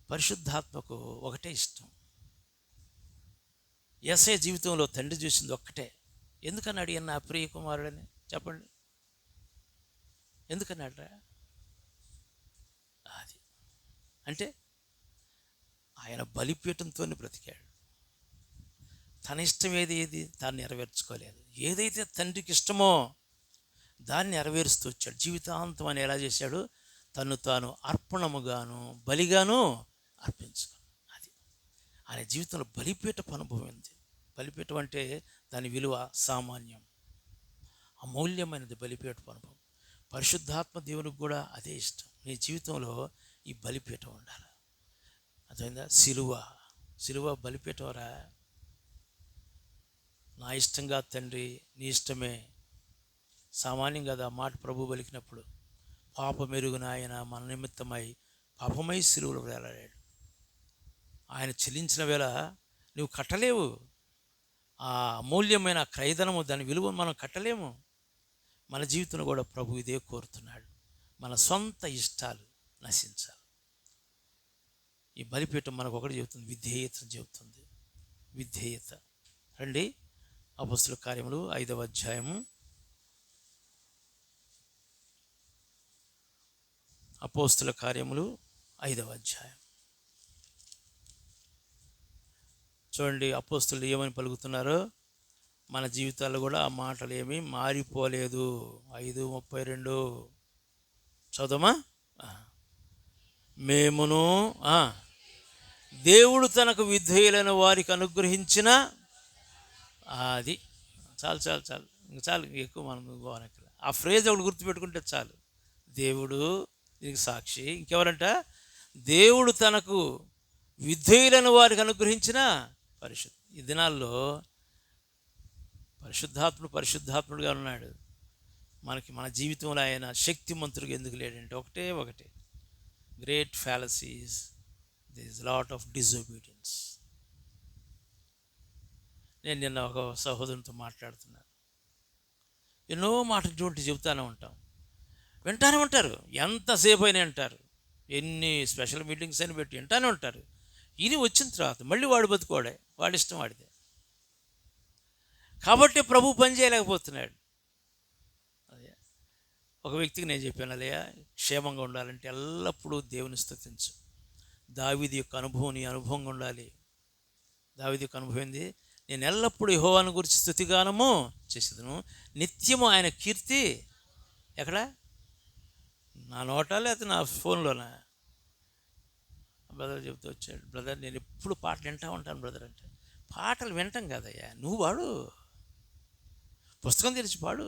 పరిశుద్ధాత్మకు ఒకటే ఇష్టం. యేసయ్య జీవితంలో తండ్రి చూసింది ఒక్కటే. ఎందుకన్నాడు ఈయన నా ప్రియ కుమారుడని? చెప్పండి, ఎందుకన్నాడురా? అది అంటే ఆయన బలిపీఠంతోనే బ్రతికాడు. తన ఇష్టం ఏది దాన్ని నెరవేర్చుకోలేదు. ఏదైతే తండ్రికి ఇష్టమో దాన్ని నెరవేరుస్తూ వచ్చాడు. జీవితాంతం అని ఎలా చేశాడు? తను తాను అర్పణముగాను బలిగాను అర్పించుకో. అది ఆయన జీవితంలో బలిపీఠపు అనుభవం ఉంది. బలిపీఠం అంటే దాని విలువ సామాన్యం, అమూల్యమైనది బలిపీఠపు అనుభవం. పరిశుద్ధాత్మ దేవునికి కూడా అదే ఇష్టం. నీ జీవితంలో ఈ బలిపీఠం ఉండాలి. అర్థమైందా? సిలువ బలిపీఠంరా. నా ఇష్టంగా తండ్రి, నీ ఇష్టమే. సామాన్యం కదా మాట ప్రభు పలికినప్పుడు. పాపమెరుగున ఆయన మన నిమిత్తమై పాపమై సిలువలో వేలాడాడు. ఆయన చెల్లించిన వేళ నువ్వు కట్టలేవు. ఆ అమూల్యమైన క్రయధనము, దాని విలువ మనం కట్టలేము. మన జీవితంలో కూడా ప్రభు ఇదే కోరుతున్నాడు. మన సొంత ఇష్టాలు నశించాలి. ఈ బలిపీఠం మనకు ఒకటి చెబుతుంది, విధేయతను చెబుతుంది. విధేయత. రండి, అపొస్తలుల కార్యములు 5వ అధ్యాయము. అపొస్తలుల కార్యములు 5వ అధ్యాయం చూడండి. అపొస్తలులు ఏమని పలుకుతున్నారో మన జీవితాల్లో కూడా ఆ మాటలు ఏమీ మారిపోలేదు. 5:32 చదవమా? మేమును దేవుడు తనకు విధేయులైన వారికి అనుగ్రహించిన అది చాలు ఇంకా చాలు, ఎక్కువ మనం పోనక్కడ. ఆ ఫ్రేజ్ ఒకటి గుర్తుపెట్టుకుంటే చాలు. దేవుడు దీనికి సాక్షి ఇంకెవరంట? దేవుడు తనకు విధేయులైన వారికి అనుగ్రహించిన ఈ దినాల్లో పరిశుద్ధాత్ముడుగా ఉన్నాడు. మన జీవితంలో ఆయన శక్తిమంతుడిగా ఎందుకు లేడంటే ఒకటే great fallacies, there is lot of disobedience. నేను నిన్న ఒక సహోదరునితో మాట్లాడుతున్నాను. ఎన్నో మాటలు ఇటువంటి చెబుతానే ఉంటాం, వింటానే ఉంటారు, ఎంతసేపు అయినా వింటారు, ఎన్ని స్పెషల్ మీటింగ్స్ అని పెట్టి వింటానే ఉంటారు. ఇది వచ్చిన తర్వాత మళ్ళీ వాడు బతుకోడే, వాడి ఇష్టం వాడిదే. కాబట్టి ప్రభు పని చేయలేకపోతున్నాడు. అదే ఒక వ్యక్తికి నేను చెప్పాను, అదయ్యా క్షేమంగా ఉండాలంటే ఎల్లప్పుడూ దేవుని స్తుతించు. దావీదు యొక్క అనుభవం నీ అనుభవంగా ఉండాలి. దావీదు యొక్క అనుభవం ఏంది? నేను ఎల్లప్పుడూ యెహోవాను గురించి స్తుతిగానము చేసేదను, నిత్యము ఆయన కీర్తి ఎక్కడ? నా నోటా లేకపోతే నా ఫోన్లోనా? బ్రదర్ చెబుతూ వచ్చాడు, బ్రదర్ నేను ఎప్పుడు పాటలు వింటూ ఉంటాను బ్రదర్ అంటే. పాటలు వింటాం కదయ్యా, నువ్వు పాడు, పుస్తకం తెరిచి పాడు.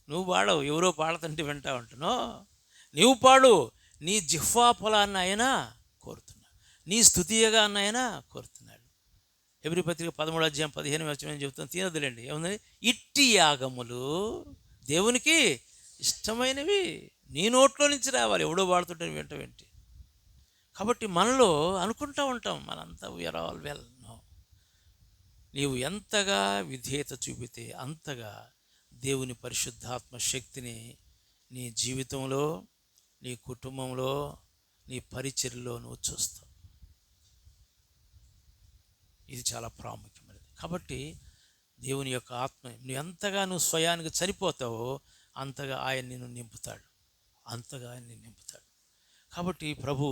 నువ్వు పాడవు, ఎవరో పాడుతుంటే వింటా ఉంటున్నావు. నువ్వు పాడు, నీ జిహ్వా ఫలాన్ని ఆయన కోరుతున్నాడు, నీ స్తుతియగా ఆయన కోరుతున్నాడు. హెబ్రీ పత్రిక 13:15 చెబుతాను, తినదులేండి. ఏముంది? ఇట్టి యాగములు దేవునికి ఇష్టమైనవి నీ నోట్లో నుంచి రావాలి, ఎవడో పాడుతుంటే వింటేంటి. కాబట్టి మనలో అనుకుంటూ ఉంటాం, మనంతా వీఆర్ ఆల్ వెల్. నో, నీవు ఎంతగా విధేయత చూపితే అంతగా దేవుని పరిశుద్ధాత్మ శక్తిని నీ జీవితంలో, నీ కుటుంబంలో, నీ పరిచర్యలో నువ్వు చూస్తావు. ఇది చాలా ప్రాముఖ్యమైనది. కాబట్టి దేవుని యొక్క ఆత్మ నువ్వు ఎంతగా స్వయానికి చనిపోతావో అంతగా ఆయన నిన్ను నింపుతాడు. కాబట్టి ప్రభు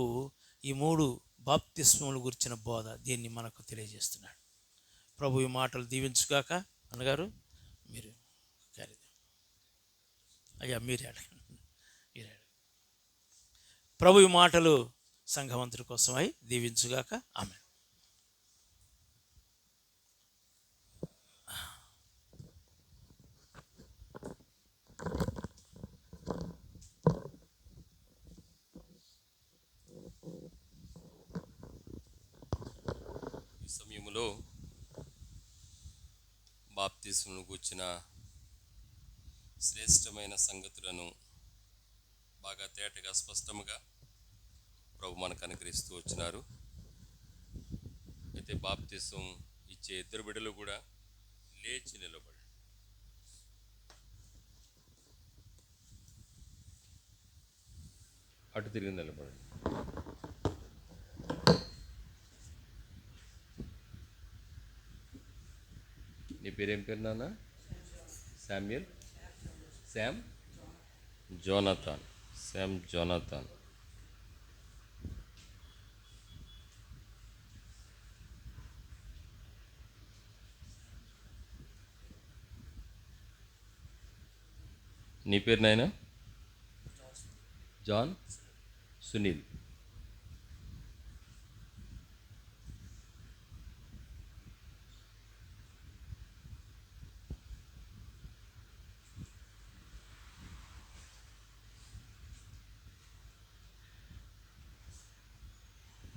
ఈ 3 బాప్తిస్మముల గురించిన బోధ దీన్ని మనకు తెలియజేస్తున్నాడు. ప్రభు ఈ మాటలు దీవించుగాక. అన్నగారు మీరు అయ్యా మీరే అడగండి. ప్రభు ఈ మాటలు సంఘవంతుడి కోసమై దీవించుగాక. ఆమేన్. ఈ సమయంలో బాప్తిస్మను గూర్చిన శ్రేష్టమైన సంగతులను బాగా తేటగా స్పష్టముగా ప్రభు మనకు అనుగ్రహిస్తూ వచ్చినారు. అయితే బాప్తిస్మం ఇచ్చే ఇద్దరు బిడ్డలు కూడా లేచి నిలబడి అటు తిరిగి నిలబడండి. నీ పేరేం పేరు నాన్న? Samuel, Sam Jonathan. నీ పేరు నాయనా? జాన్ సునీల్.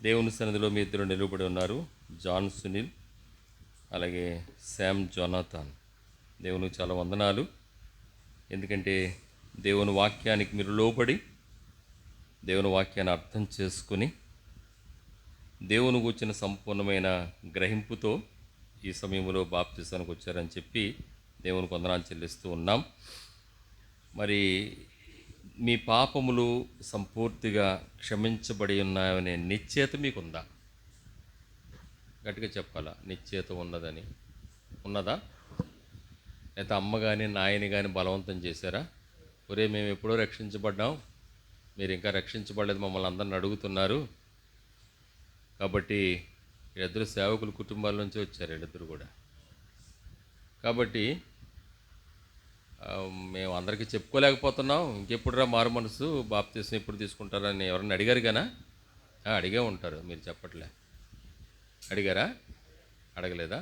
దేవుని సన్నిధిలో మీ ఇద్దరు నిలబడి ఉన్నారు, జాన్ సునీల్ అలాగే శామ్ జోనాథన్. దేవునికి చాలా వందనాలు. ఎందుకంటే దేవుని వాక్యానికి మీరు లోబడి దేవుని వాక్యాన్ని అర్థం చేసుకుని దేవుని గూర్చిన సంపూర్ణమైన గ్రహింపుతో ఈ సమయంలో బాప్తిసానికి వచ్చారని చెప్పి దేవునికి వందనాలు చెల్లిస్తూ ఉన్నాం. మరి మీ పాపములు సంపూర్తిగా క్షమించబడి ఉన్నాయనే నిశ్చయత మీకుందా? గట్టిగా చెప్పాలా, నిశ్చయత ఉన్నదని. ఉన్నదా? లేకపోతే అమ్మ కానీ నాయని కానీ బలవంతం చేశారా? ఒరే మేము ఎప్పుడో రక్షించబడ్డాం, మీరు ఇంకా రక్షించబడలేదు మమ్మల్ని అందరిని అడుగుతున్నారు. కాబట్టి వీళ్ళిద్దరు సేవకుల కుటుంబాల నుంచి వచ్చారు, వీళ్ళిద్దరు కూడా. కాబట్టి మేము అందరికీ చెప్పుకోలేకపోతున్నాం. ఇంకెప్పుడురా మారు మనసు బాప్తిసం ఎప్పుడు తీసుకుంటారని ఎవరన్నా అడిగారు గానా? అడిగే ఉంటారు, మీరు చెప్పట్లే. అడిగారా? అడగలేదా?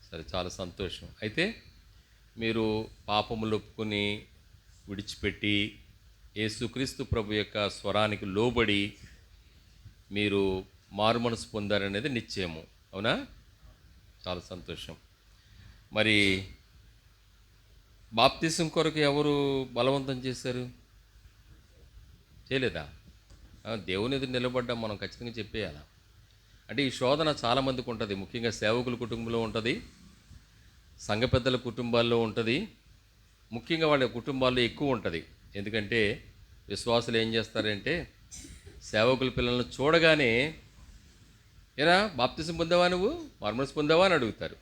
సరే, చాలా సంతోషం. అయితే మీరు పాపములు ఒప్పుకొని విడిచిపెట్టి యేసుక్రీస్తు ప్రభు యొక్క స్వరానికి లోబడి మీరు మారు మనసు పొందారనేది నిశ్చయము. అవునా? చాలా సంతోషం. మరి బాప్తిసం కొరకు ఎవరు బలవంతం చేశారు? చేయలేదా? దేవుని ఎదురు నిలబడ్డాం, మనం ఖచ్చితంగా చెప్పేయాలా. అంటే ఈ శోధన చాలామందికి ఉంటుంది. ముఖ్యంగా సేవకుల కుటుంబంలో ఉంటుంది, సంఘ పెద్దల కుటుంబాల్లో ఉంటుంది, ముఖ్యంగా వాళ్ళ కుటుంబాల్లో ఎక్కువ ఉంటుంది. ఎందుకంటే విశ్వాసులు ఏం చేస్తారంటే సేవకుల పిల్లలను చూడగానే, ఏరా బాప్తిసం పొందావా, నువ్వు మార్మనసు పొందావా అని అడుగుతారు.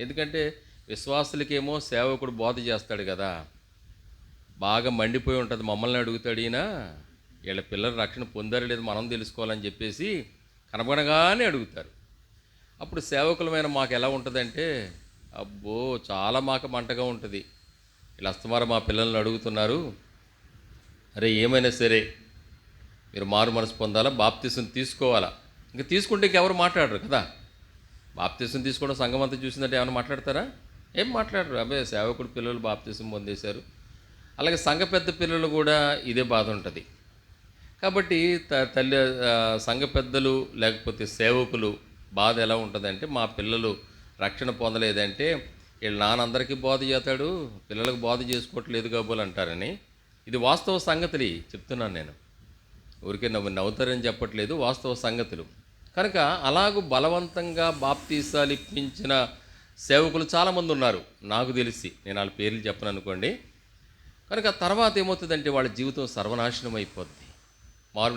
ఎందుకంటే విశ్వాసులకేమో సేవకుడు బోధ చేస్తాడు కదా, బాగా మండిపోయి ఉంటుంది. మమ్మల్ని అడుగుతాడు ఈయన, వీళ్ళ పిల్లలు రక్షణ పొందారో లేదు మనం తెలుసుకోవాలని చెప్పేసి కనబడగానే అడుగుతారు. అప్పుడు సేవకులమైన మాకు ఎలా ఉంటుందంటే, అబ్బో చాలా మాకు మంటగా ఉంటుంది. వీళ్ళు అస్తమారం మా పిల్లల్ని అడుగుతున్నారు, అరే ఏమైనా సరే మీరు మారు మనసు పొందాలా, బాప్తిసం తీసుకోవాలా. ఇంకా తీసుకుంటే ఇంకెవరు మాట్లాడరు కదా. బాప్తిసం తీసుకోవడం సంఘం అంతా చూసిందంటే ఏమైనా మాట్లాడతారా? ఏం మాట్లాడరు. అబ్బాయి సేవకుడు పిల్లలు బాప్తిసం పొందేశారు. అలాగే సంఘ పెద్ద పిల్లలు కూడా ఇదే బాధ ఉంటుంది. కాబట్టి సంఘ పెద్దలు లేకపోతే సేవకులు బాధ ఎలా ఉంటుందంటే, మా పిల్లలు రక్షణ పొందలేదంటే వీళ్ళు నానందరికీ బోధ చేస్తాడు, పిల్లలకు బోధ చేసుకోవట్లేదు కాబోలు అంటారని. ఇది వాస్తవ సంగతులు చెప్తున్నాను నేను, ఊరికే నవ్వుతారని చెప్పట్లేదు, వాస్తవ సంగతులు. కనుక అలాగూ బలవంతంగా బాప్తీసాలు ఇప్పించిన సేవకులు చాలామంది ఉన్నారు నాకు తెలిసి. నేను వాళ్ళ పేర్లు చెప్పను అనుకోండి. కనుక తర్వాత ఏమవుతుందంటే వాళ్ళ జీవితం సర్వనాశనం అయిపోద్ది.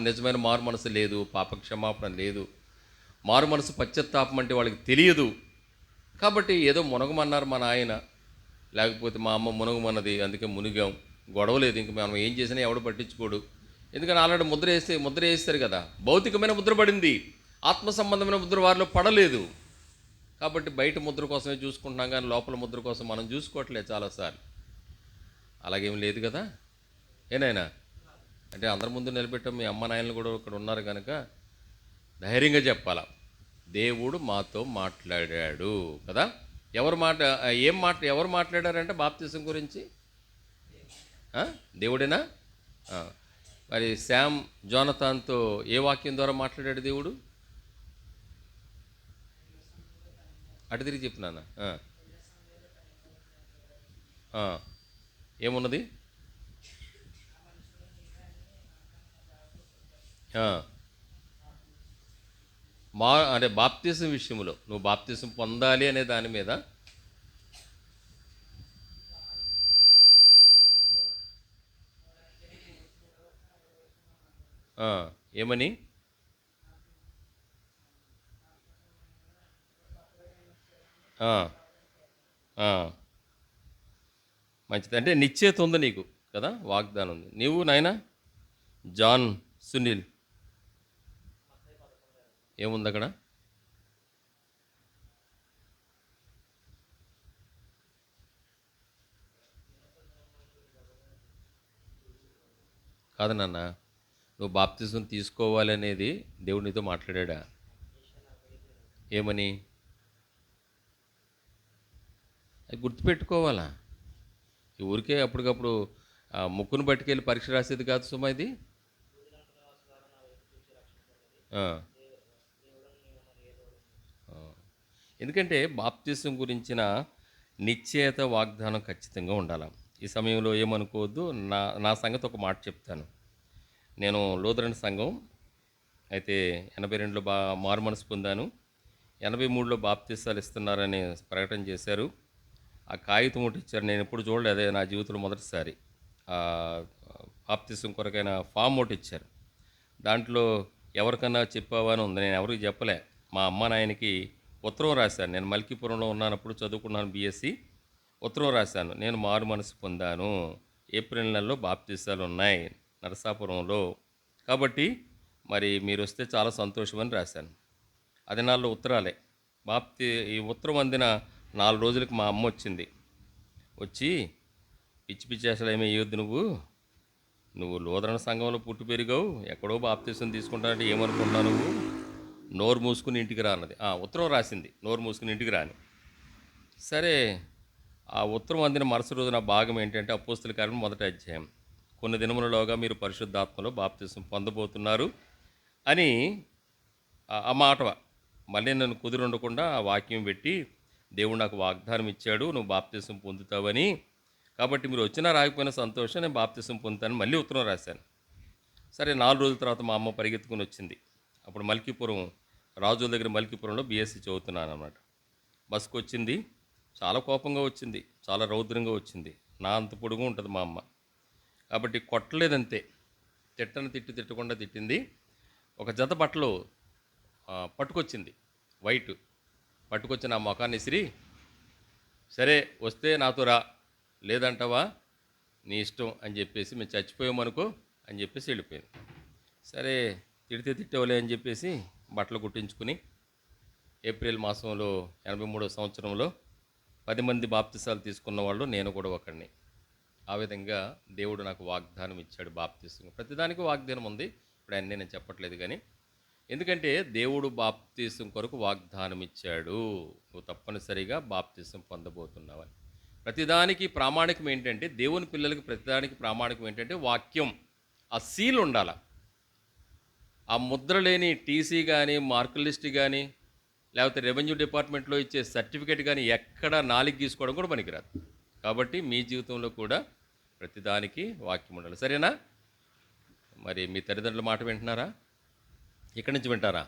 నిజమైన మారు మనసు లేదు, పాపక్షమాపణ లేదు, మారు మనసు పశ్చాత్తాపం అంటే వాళ్ళకి తెలియదు. కాబట్టి ఏదో మునగమన్నారు మా నాయన, లేకపోతే మా అమ్మ మునగమన్నది, అందుకే మునిగాం, గొడవ లేదు, ఇంక మనం ఏం చేసినా ఎవడు పట్టించుకోడు. ఎందుకని ఆల్రెడీ ముద్ర వేస్తారు కదా, భౌతికమైన ముద్ర పడింది, ఆత్మ సంబంధమైన ముద్ర వారిలో పడలేదు. కాబట్టి బయట ముద్ర కోసమే చూసుకుంటున్నాం కానీ లోపల ముద్ర కోసం మనం చూసుకోవట్లేదు చాలాసార్లు. అలాగేం లేదు కదా. ఏనాయనా అంటే అందరి ముందు నిలబెట్టాం, మీ అమ్మ నాయనలు కూడా ఇక్కడ ఉన్నారు కనుక ధైర్యంగా చెప్పాలా, దేవుడు మాతో మాట్లాడాడు కదా. ఎవరు మాట్లాడారంటే బాప్తిసం గురించి దేవుడేనా? మరి శామ్ జోనతాన్తో ఏ వాక్యం ద్వారా మాట్లాడాడు దేవుడు? అటు తిరిగి చెప్పినానా? ఏమున్నది? అంటే బాప్తిసం విషయంలో నువ్వు బాప్తిసం పొందాలి అనే దాని మీద ఏమని? మంచిది. అంటే నిశ్చయిత ఉంది నీకు కదా, వాగ్దానం ఉంది. నీవు నాయనా జాన్ సునీల్ ఏముంది అక్కడ? కాదు నాన్న, నువ్వు బాప్తిజం తీసుకోవాలనేది దేవుడు నీతో మాట్లాడా? ఏమని? అది గుర్తుపెట్టుకోవాలా. ఈ ఊరికే అప్పటికప్పుడు ముక్కును పట్టుకెళ్ళి పరీక్ష రాసేది కాదు సుమా ఇది. ఎందుకంటే బాప్తిసం గురించిన నిశ్చయత వాగ్దానం ఖచ్చితంగా ఉండాలి. ఈ సమయంలో ఏమనుకోవద్దు. నా సంగతి ఒక మాట చెప్తాను. నేను లూథరన్ సంఘం అయితే 82లో మారు మనసు పొందాను. 83లో బాప్తిసాలు ఇస్తున్నారని ప్రకటన చేశారు. ఆ కాగితం ఒకటి ఇచ్చారు, నేను ఎప్పుడు చూడలేదు, అదే నా జీవితంలో మొదటిసారి. బాప్తిసం కొరకైన ఫామ్ ఒకటి ఇచ్చారు. దాంట్లో ఎవరికన్నా చెప్పావా అని ఉంది. నేను ఎవరికి చెప్పలే. మా అమ్మ నాయనకి ఉత్తరం రాశాను. నేను మల్కీపురంలో ఉన్నప్పుడు చదువుకున్నాను, బీఎస్సీ. ఉత్తరం రాశాను, నేను మారు మనసు పొందాను, ఏప్రిల్ నెలలో బాప్తిసాలు ఉన్నాయి నరసాపురంలో, కాబట్టి మరి మీరు వస్తే చాలా సంతోషమని రాశాను. అది నాలో ఉత్తరాలే. ఈ ఉత్తరం అందిన 4 రోజులకి మా అమ్మ వచ్చింది. వచ్చి పిచ్చి అసలు ఏమీ వేయొద్దు, నువ్వు లూథరన్ సంఘంలో పుట్టి పెరిగావు, ఎక్కడో బాప్తిసం తీసుకుంటానంటే ఏమనుకుంటున్నావు, నువ్వు నోరు మూసుకుని ఇంటికి రా అన్నది. ఉత్తరం రాసింది, నోరు మూసుకుని ఇంటికి రాని. సరే, ఆ ఉత్తరం అందిన మరుసటి రోజు నా భాగం ఏంటంటే అపోస్తుల కార్యం 1వ అధ్యాయం. కొన్ని దినములలోగా మీరు పరిశుద్ధాత్మలో బాప్తిసం పొందబోతున్నారు అని ఆ మాట మళ్ళీ నన్ను కుదురుండకుండా ఆ వాక్యం పెట్టి దేవుడు నాకు వాగ్దానం ఇచ్చాడు, నువ్వు బాప్తిసం పొందుతావని. కాబట్టి మీరు వచ్చినా రాకపోయినా సంతోషం, నేను బాప్తిసం పొందుతాను మళ్ళీ ఉత్తరం రాశాను. సరే 4 రోజుల తర్వాత మా అమ్మ పరిగెత్తుకుని వచ్చింది. అప్పుడు మల్కీపురం, రాజుల దగ్గర మల్కీపురంలో బీఎస్సీ చదువుతున్నాను అన్నమాట. బస్సుకు వచ్చింది, చాలా కోపంగా వచ్చింది, చాలా రౌద్రంగా వచ్చింది. నా అంత పొడుగు ఉంటుంది మా అమ్మ. కాబట్టి కొట్టలేదంతే, తిట్టకుండా తిట్టింది. ఒక జత బట్టలు పట్టుకొచ్చింది, వైట్ పట్టుకొచ్చి నా ముఖాన్ని ఇసిరి, సరే వస్తే నాతో రా, లేదంటావా నీ ఇష్టం అని చెప్పేసి, మేము చచ్చిపోయామనుకో అని చెప్పేసి వెళ్ళిపోయింది. సరే తిడితే తిట్టేవలే అని చెప్పేసి బట్టలు కుట్టించుకుని ఏప్రిల్ మాసంలో 83వ సంవత్సరంలో 10 మంది బాప్తిసాలు తీసుకున్న వాళ్ళు నేను కూడా ఒకడిని. ఆ విధంగా దేవుడు నాకు వాగ్దానం ఇచ్చాడు బాప్తిసం. ప్రతిదానికి వాగ్దానం ఉంది, ఇప్పుడు అన్నీ నేను చెప్పట్లేదు కానీ, ఎందుకంటే దేవుడు బాప్తిసం కొరకు వాగ్దానం ఇచ్చాడు, నువ్వు తప్పనిసరిగా బాప్తిసం పొందబోతున్నావని. ప్రతిదానికి ప్రామాణికం ఏంటంటే, దేవుని పిల్లలకి ప్రతిదానికి ప్రామాణికం ఏంటంటే వాక్యం, ఆ సీల్ ఉండాలి. ఆ ముద్ర లేని టీసీ కానీ, మార్కుల లిస్ట్ కానీ, లేకపోతే రెవెన్యూ డిపార్ట్మెంట్లో ఇచ్చే సర్టిఫికేట్ కానీ ఎక్కడ నాలుగు గీసుకోవడం కూడా పనికిరాదు. కాబట్టి మీ జీవితంలో కూడా ప్రతిదానికి వాక్యం ఉండాలి. సరేనా? మరి మీ తల్లిదండ్రుల మాట వింటున్నారా? ఇక్కడి నుంచి వింటారా?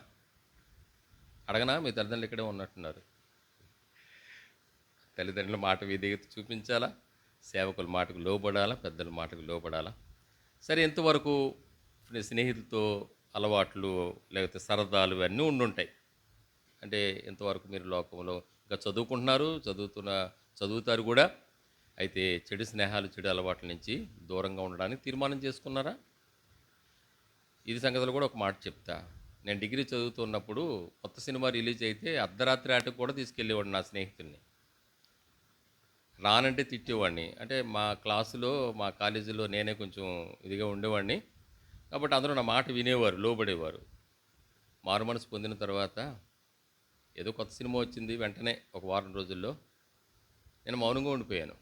అడగనా? మీ తల్లిదండ్రులు ఇక్కడే ఉన్నట్టున్నారు. తల్లిదండ్రుల మాట విధేయత చూపించాలా, సేవకుల మాటకు లోబడాలా, పెద్దల మాటకు లోబడాలా. సరే, ఇంతవరకు స్నేహితులతో అలవాట్లు లేకపోతే సరదాలు ఇవన్నీ ఉండుంటాయి. అంటే ఇంతవరకు మీరు లోకంలో ఇంకా చదువుకుంటున్నారు, చదువుతారు కూడా. అయితే చెడు స్నేహాలు, చెడు అలవాట్ల నుంచి దూరంగా ఉండడానికి తీర్మానం చేసుకున్నారా? ఇది సంగతులు కూడా ఒక మాట చెప్తా. నేను డిగ్రీ చదువుతున్నప్పుడు కొత్త సినిమా రిలీజ్ అయితే అర్ధరాత్రి ఆటకు కూడా తీసుకెళ్ళేవాడు నా స్నేహితుడిని. రానంటే తిట్టేవాడిని. అంటే మా క్లాసులో, మా కాలేజీలో నేనే కొంచెం ఇదిగా ఉండేవాడిని కాబట్టి అందరూ నా మాట వినేవారు, లోబడేవారు. మారు మనసు పొందిన తర్వాత ఏదో కొత్త సినిమా వచ్చింది, వెంటనే ఒక వారం రోజుల్లో నేను మౌనంగా ఉండిపోయాను.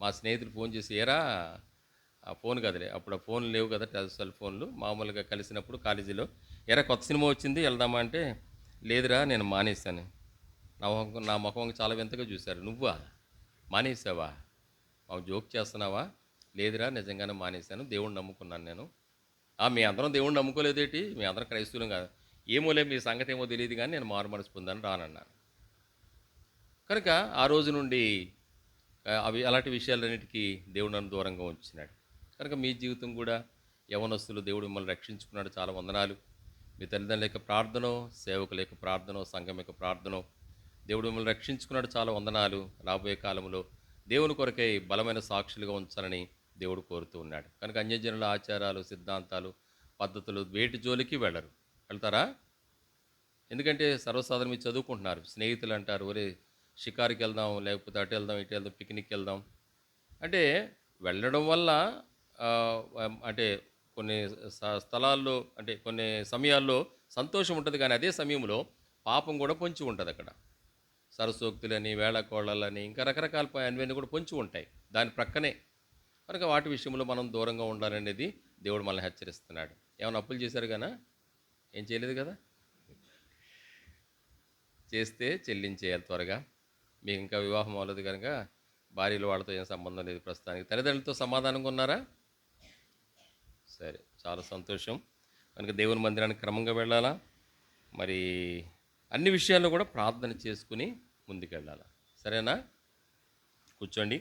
మా స్నేహితులు ఫోన్ చేసి, ఏరా, ఆ ఫోన్ కదలే, అప్పుడు ఆ ఫోన్లు లేవు కదా, సెల్ ఫోన్లు, మామూలుగా కలిసినప్పుడు కాలేజీలో, ఎరా కొత్త సినిమా వచ్చింది వెళ్దామా అంటే, లేదురా నేను మానేశాను. నా ముఖం చాలా వింతగా చూశారు. నువ్వా మానేసావా? మాకు జోక్ చేస్తున్నావా? లేదురా నిజంగానే మానేశాను, దేవుణ్ణి నమ్ముకున్నాను నేను. మీ అందరం దేవుణ్ణి నమ్ముకోలేదేటి? మీ అందరం క్రైస్తవులం కాదు. ఏమోలే, మీ సంగతి ఏమో తెలియదు కానీ నేను మారు మనసు పొందాను, రానన్నాను. కనుక ఆ రోజు నుండి అలాంటి విషయాలన్నిటికీ దేవుడు నన్ను దూరంగా ఉంచినాడు. కనుక మీ జీవితం కూడా యవనస్తులు, దేవుడు మిమ్మల్ని రక్షించుకున్నాడు, చాలా వందనాలు. మీ తల్లిదండ్రుల యొక్క ప్రార్థన, సేవకుల యొక్క ప్రార్థన, సంఘం యొక్క ప్రార్థన, దేవుడు మిమ్మల్ని రక్షించుకున్నాడు, చాలా వందనాలు. రాబోయే కాలంలో దేవుని కొరకై బలమైన సాక్షులుగా ఉంచాలని దేవుడు కోరుతూ ఉన్నాడు. కనుక అన్యజనుల ఆచారాలు, సిద్ధాంతాలు, పద్ధతులు వేటి జోలికి వెళ్తారా? ఎందుకంటే సర్వసాధారణ మీరు చదువుకుంటున్నారు, స్నేహితులు అంటారు, ఒరే షికారుకి వెళ్దాం, లేకపోతే అటు వెళ్దాం, ఇటు వెళ్దాం, పిక్నిక్కి వెళ్దాం అంటే వెళ్ళడం వల్ల అంటే కొన్ని స్థలాల్లో, అంటే కొన్ని సమయాల్లో సంతోషం ఉంటుంది, కానీ అదే సమయంలో పాపం కూడా పొంచి ఉంటుంది. అక్కడ సరసోక్తులని, వేళకోళాలని, ఇంకా రకరకాల అన్వన్నీ కూడా పొంచి ఉంటాయి దాని ప్రక్కనే. కనుక వాటి విషయంలో మనం దూరంగా ఉండాలనేది దేవుడు మనల్ని హెచ్చరిస్తున్నాడు. ఏమైనా అప్పులు చేశారు కదా? ఏం చేయలేదు కదా? చేస్తే చెల్లించేయాలి త్వరగా. మీకు ఇంకా వివాహం అవ్వలేదు కనుక భార్యలు వాళ్ళతో ఏం సంబంధం లేదు ప్రస్తుతానికి. తల్లిదండ్రులతో సమాధానంగా ఉన్నారా? సరే, చాలా సంతోషం. కనుక దేవుని మందిరానికి క్రమంగా వెళ్ళాలా, మరి అన్ని విషయాల్లో కూడా ప్రార్థన చేసుకుని ముందుకెళ్ళాలా. సరేనా? కూర్చోండి.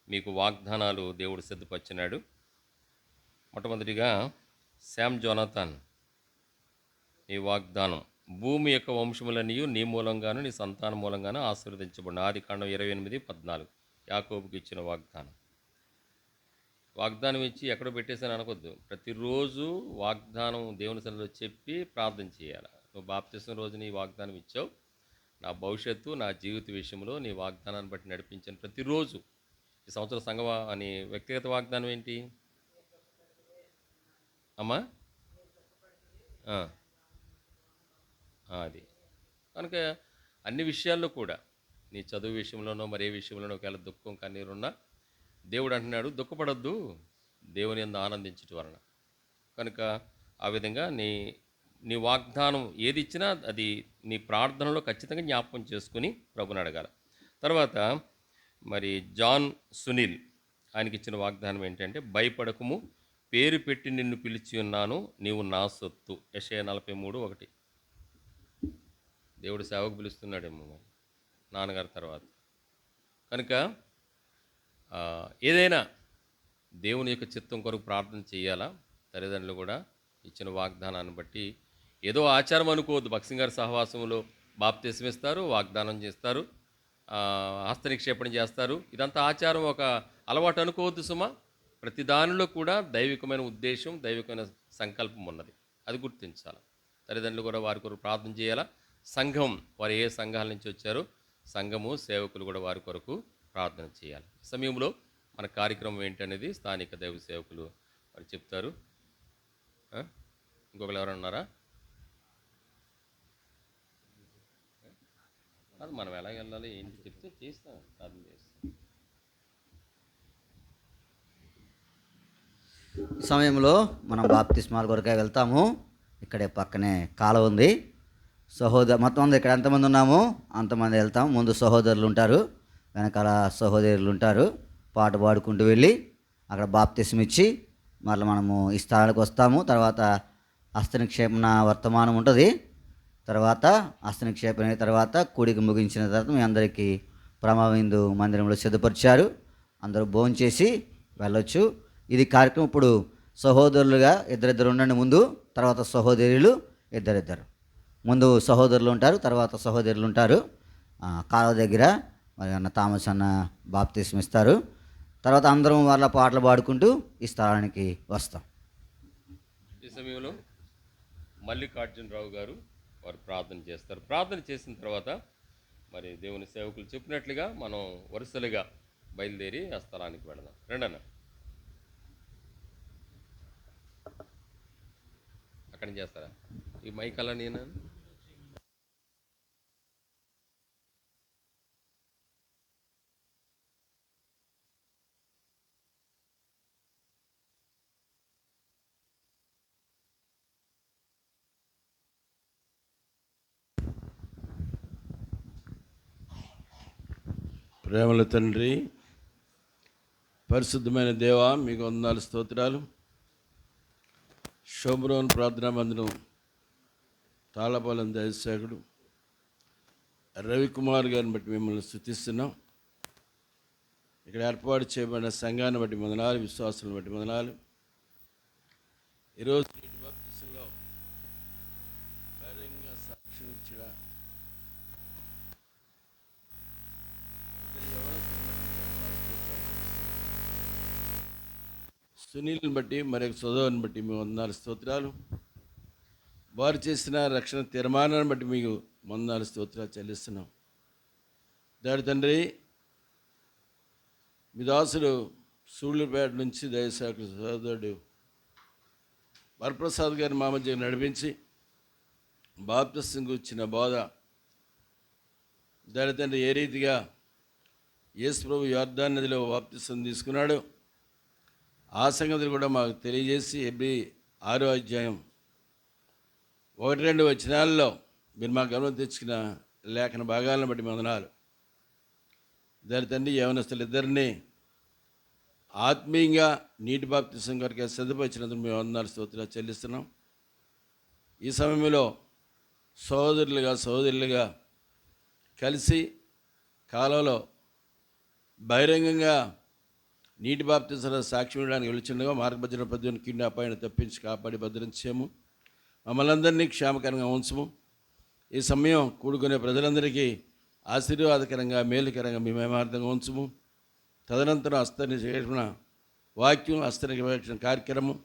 మీకు వాగ్దానాలు దేవుడు సిద్ధపరిచినాడు. మొట్టమొదటిగా శామ్ జోనాథన్, ఈ వాగ్దానం, భూమి యొక్క వంశములన్నీ నీ మూలంగాను నీ సంతానం మూలంగాను ఆశీర్వదించబడిన. ఆదికాండం 28:14 యాకోబుకి ఇచ్చిన వాగ్దానం. వాగ్దానం ఇచ్చి ఎక్కడో పెట్టేసాను అనుకోద్దు. ప్రతిరోజు వాగ్దానం దేవుని సన్నిధిలో చెప్పి ప్రార్థన చేయాలి. నువ్వు బాప్తిసం రోజు నీ వాగ్దానం ఇచ్చావు, నా భవిష్యత్తు, నా జీవిత విషయంలో నీ వాగ్దానాన్ని బట్టి నడిపించాను ప్రతిరోజు. ఈ సంవత్సరం సంఘం అని వ్యక్తిగత వాగ్దానం ఏంటి అమ్మా? అది కనుక అన్ని విషయాల్లో కూడా, నీ చదువు విషయంలోనో మరే విషయంలోనో ఒకవేళ దుఃఖం కన్నీరున్నా దేవుడు అంటున్నాడు, దుఃఖపడద్దు, దేవుని యందు ఆనందించుట వలన. కనుక ఆ విధంగా నీ వాగ్దానం ఏది ఇచ్చినా అది నీ ప్రార్థనలో ఖచ్చితంగా జ్ఞాపకం చేసుకుని ప్రభుని అడగాలి. తర్వాత మరి జాన్ సునీల్ ఆయనకి ఇచ్చిన వాగ్దానం ఏంటంటే, భయపడకము, పేరు పెట్టి నిన్ను పిలిచి ఉన్నాను, నీవు నా సొత్తు. యెషయా 43:1. దేవుడు సేవకు పిలుస్తున్నాడేమో మరి నాన్నగారి తర్వాత. కనుక ఏదైనా దేవుని యొక్క చిత్తం కొరకు ప్రార్థన చేయాలా. తల్లిదండ్రులు కూడా ఇచ్చిన వాగ్దానాన్ని బట్టి ఏదో ఆచారం అనుకోవద్దు. భక్సింగ్ గారి సహవాసంలో బాప్తిసం ఇస్తారు, వాగ్దానం చేస్తారు, హస్త నిక్షేపణ చేస్తారు. ఇదంతా ఆచారం, ఒక అలవాటు అనుకోవద్దు సుమా. ప్రతి దానిలో కూడా దైవికమైన ఉద్దేశం, దైవికమైన సంకల్పం ఉన్నది. అది గుర్తించాలి. తల్లిదండ్రులు కూడా వారి కొరకు ప్రార్థన చేయాలా. సంఘం, వారు ఏ సంఘాల నుంచి వచ్చారో సంఘము సేవకులు కూడా వారి కొరకు ప్రార్థన చేయాలి. ఈ సమయంలో మన కార్యక్రమం ఏంటనేది స్థానిక దైవ సేవకులు వారు చెప్తారు. ఇంకొకరు ఎవరైనా ఉన్నారా? అది మనం ఎలా వెళ్ళాలి ఏంటి చెప్తే చేస్తాం, ప్రార్థన చేస్తాం. సమయంలో మనం బాప్తిస్మాల కొరకే వెళ్తాము. ఇక్కడే పక్కనే కాలువ ఉంది. మొత్తం అందరూ ఇక్కడ ఎంతమంది ఉన్నామో అంతమంది వెళ్తాం. ముందు సహోదరులు ఉంటారు, వెనకాల సహోదరులు ఉంటారు. పాట పాడుకుంటూ వెళ్ళి అక్కడ బాప్తిసం ఇచ్చి మళ్ళీ మనము ఈ స్థలానికి వస్తాము. తర్వాత హస్తనిక్షేపణ వర్తమానం ఉంటుంది. తర్వాత హస్తనిక్షేపణ అయిన తర్వాత కూడిక ముగించిన తర్వాత మీ అందరికీ ప్రమావిందు మందిరంలో సిద్ధపరిచారు. అందరూ భోంచేసి వెళ్ళొచ్చు. ఇది కార్యక్రమం. ఇప్పుడు సహోదరులుగా ఇద్దరిద్దరు ఉండండి ముందు, తర్వాత సహోదరులు ఇద్దరిద్దరు. ముందు సహోదరులు ఉంటారు, తర్వాత సహోదరులు ఉంటారు. కాలువ దగ్గర మరి అన్న థామస్ అన్న బాప్తిసం ఇస్తారు. తర్వాత అందరం వాళ్ళ పాటలు పాడుకుంటూ ఈ స్థలానికి వస్తాం. ఈ సమయంలో మల్లికార్జునరావు గారు వారు ప్రార్థన చేస్తారు. ప్రార్థన చేసిన తర్వాత మరి దేవుని సేవకులు చెప్పినట్లుగా మనం వరుసలుగా బయలుదేరి ఆ స్థలానికి వెళదాం. రెండన్న అక్కడ చేస్తారా? ఈ మైక్ అలా నేను ప్రేమల తండ్రి, పరిశుద్ధమైన దేవ, మీకు వందనాలు, స్తోత్రాలు. షోమ్రోన్ ప్రార్థనా మందిరం తాళపాలెం దైవసేవకుడు రవికుమార్ గారిని బట్టి మిమ్మల్ని స్తుతిస్తున్నాం. ఇక్కడ ఏర్పాటు చేయబడిన సంఘాన్ని బట్టి వందనాలు, విశ్వాసాలను బట్టి వందనాలు. ఈరోజు నీటి బాప్తిసంలో బహిరంగ సాక్ష్యం ఇచ్చిన సునీల్ని బట్టి, మరొక సోదరుని బట్టి మీ వందనాలు, స్తోత్రాలు. వారు చేసిన రక్షణ తీర్మానాన్ని బట్టి మీకు వందనాలు, స్తోత్రాలు చెల్లిస్తున్నాం. దాడి తండ్రి, మీ దాసుడు సూళ్ళూరుపేట నుంచి దైవసేవకుడు సోదరుడు వరప్రసాద్ గారిని మా మధ్య నడిపించి బాప్తిసం గురించిన బోధ, దాడి తండ్రి ఏ రీతిగా యేసు ప్రభు యోర్దాను నదిలో బాప్తిసం తీసుకున్నాడు ఆ సంగతులు కూడా మాకు తెలియజేసి హెబ్రీ 6వ అధ్యాయం 1-2 వచనాల్లో మీరు మా గమనం తెచ్చుకున్న లేఖన భాగాలను బట్టి వందనాలు. దాని తండ్రి యవనస్తులు ఇద్దరిని ఆత్మీయంగా నీటి బాప్తిసం కొరకు సిద్ధపరిచినందుకు మేము వందనాలు, స్తోత్రాలు చెల్లిస్తున్నాం. ఈ సమయంలో సహోదరులుగా కలిసి కాలంలో బహిరంగంగా నీటి బాప్తిసంలో సాక్ష్యం ఇవ్వడానికి వెళుచుండగా మార్గభద్ర పద్ధతిని కింద అపాయం తప్పించి కాపాడి భద్రించాము. మమ్మల్ని అందరినీ క్షేమకరంగా ఉంచము. ఈ సమయం కూడుకునే ప్రజలందరికీ ఆశీర్వాదకరంగా, మేలుకరంగా, మీ మహిమార్థంగా ఉంచము. తదనంతరం హస్తనిక్షేపణ వాక్యం, హస్తనిక్షేపణ కార్యక్రమం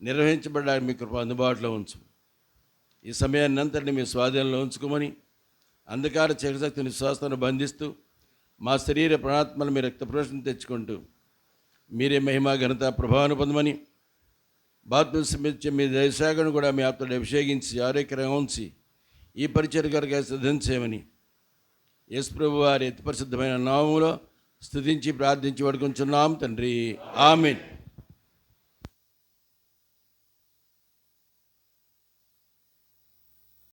నిర్వహించబడడానికి మీ కృప అందుబాటులో ఉంచము. ఈ సమయాన్ని అంతటిని మీ స్వాధీనంలో ఉంచుకోమని, అంధకార చక్రశక్తిని శ్వాసను బంధిస్తూ మా శరీర ప్రాణాత్మలు మీ రక్తప్రోషణ తెచ్చుకుంటూ మీరే మహిమ, ఘనత, ప్రభావాన్ని పొందమని, బాప్తిసం ఇచ్చే మీ దైవసేవకుని కూడా మీ ఆత్మను అభిషేకించి ఆరోగ్యకరంగా ఉంచి ఈ పరిచర్య కొరకు సిద్ధం చేయమని యేసు ప్రభు వారి అతి పరిశుద్ధమైన నామములో స్తుతించి ప్రార్థించి వేడుకొంచున్నాం తండ్రి. ఆమేన్.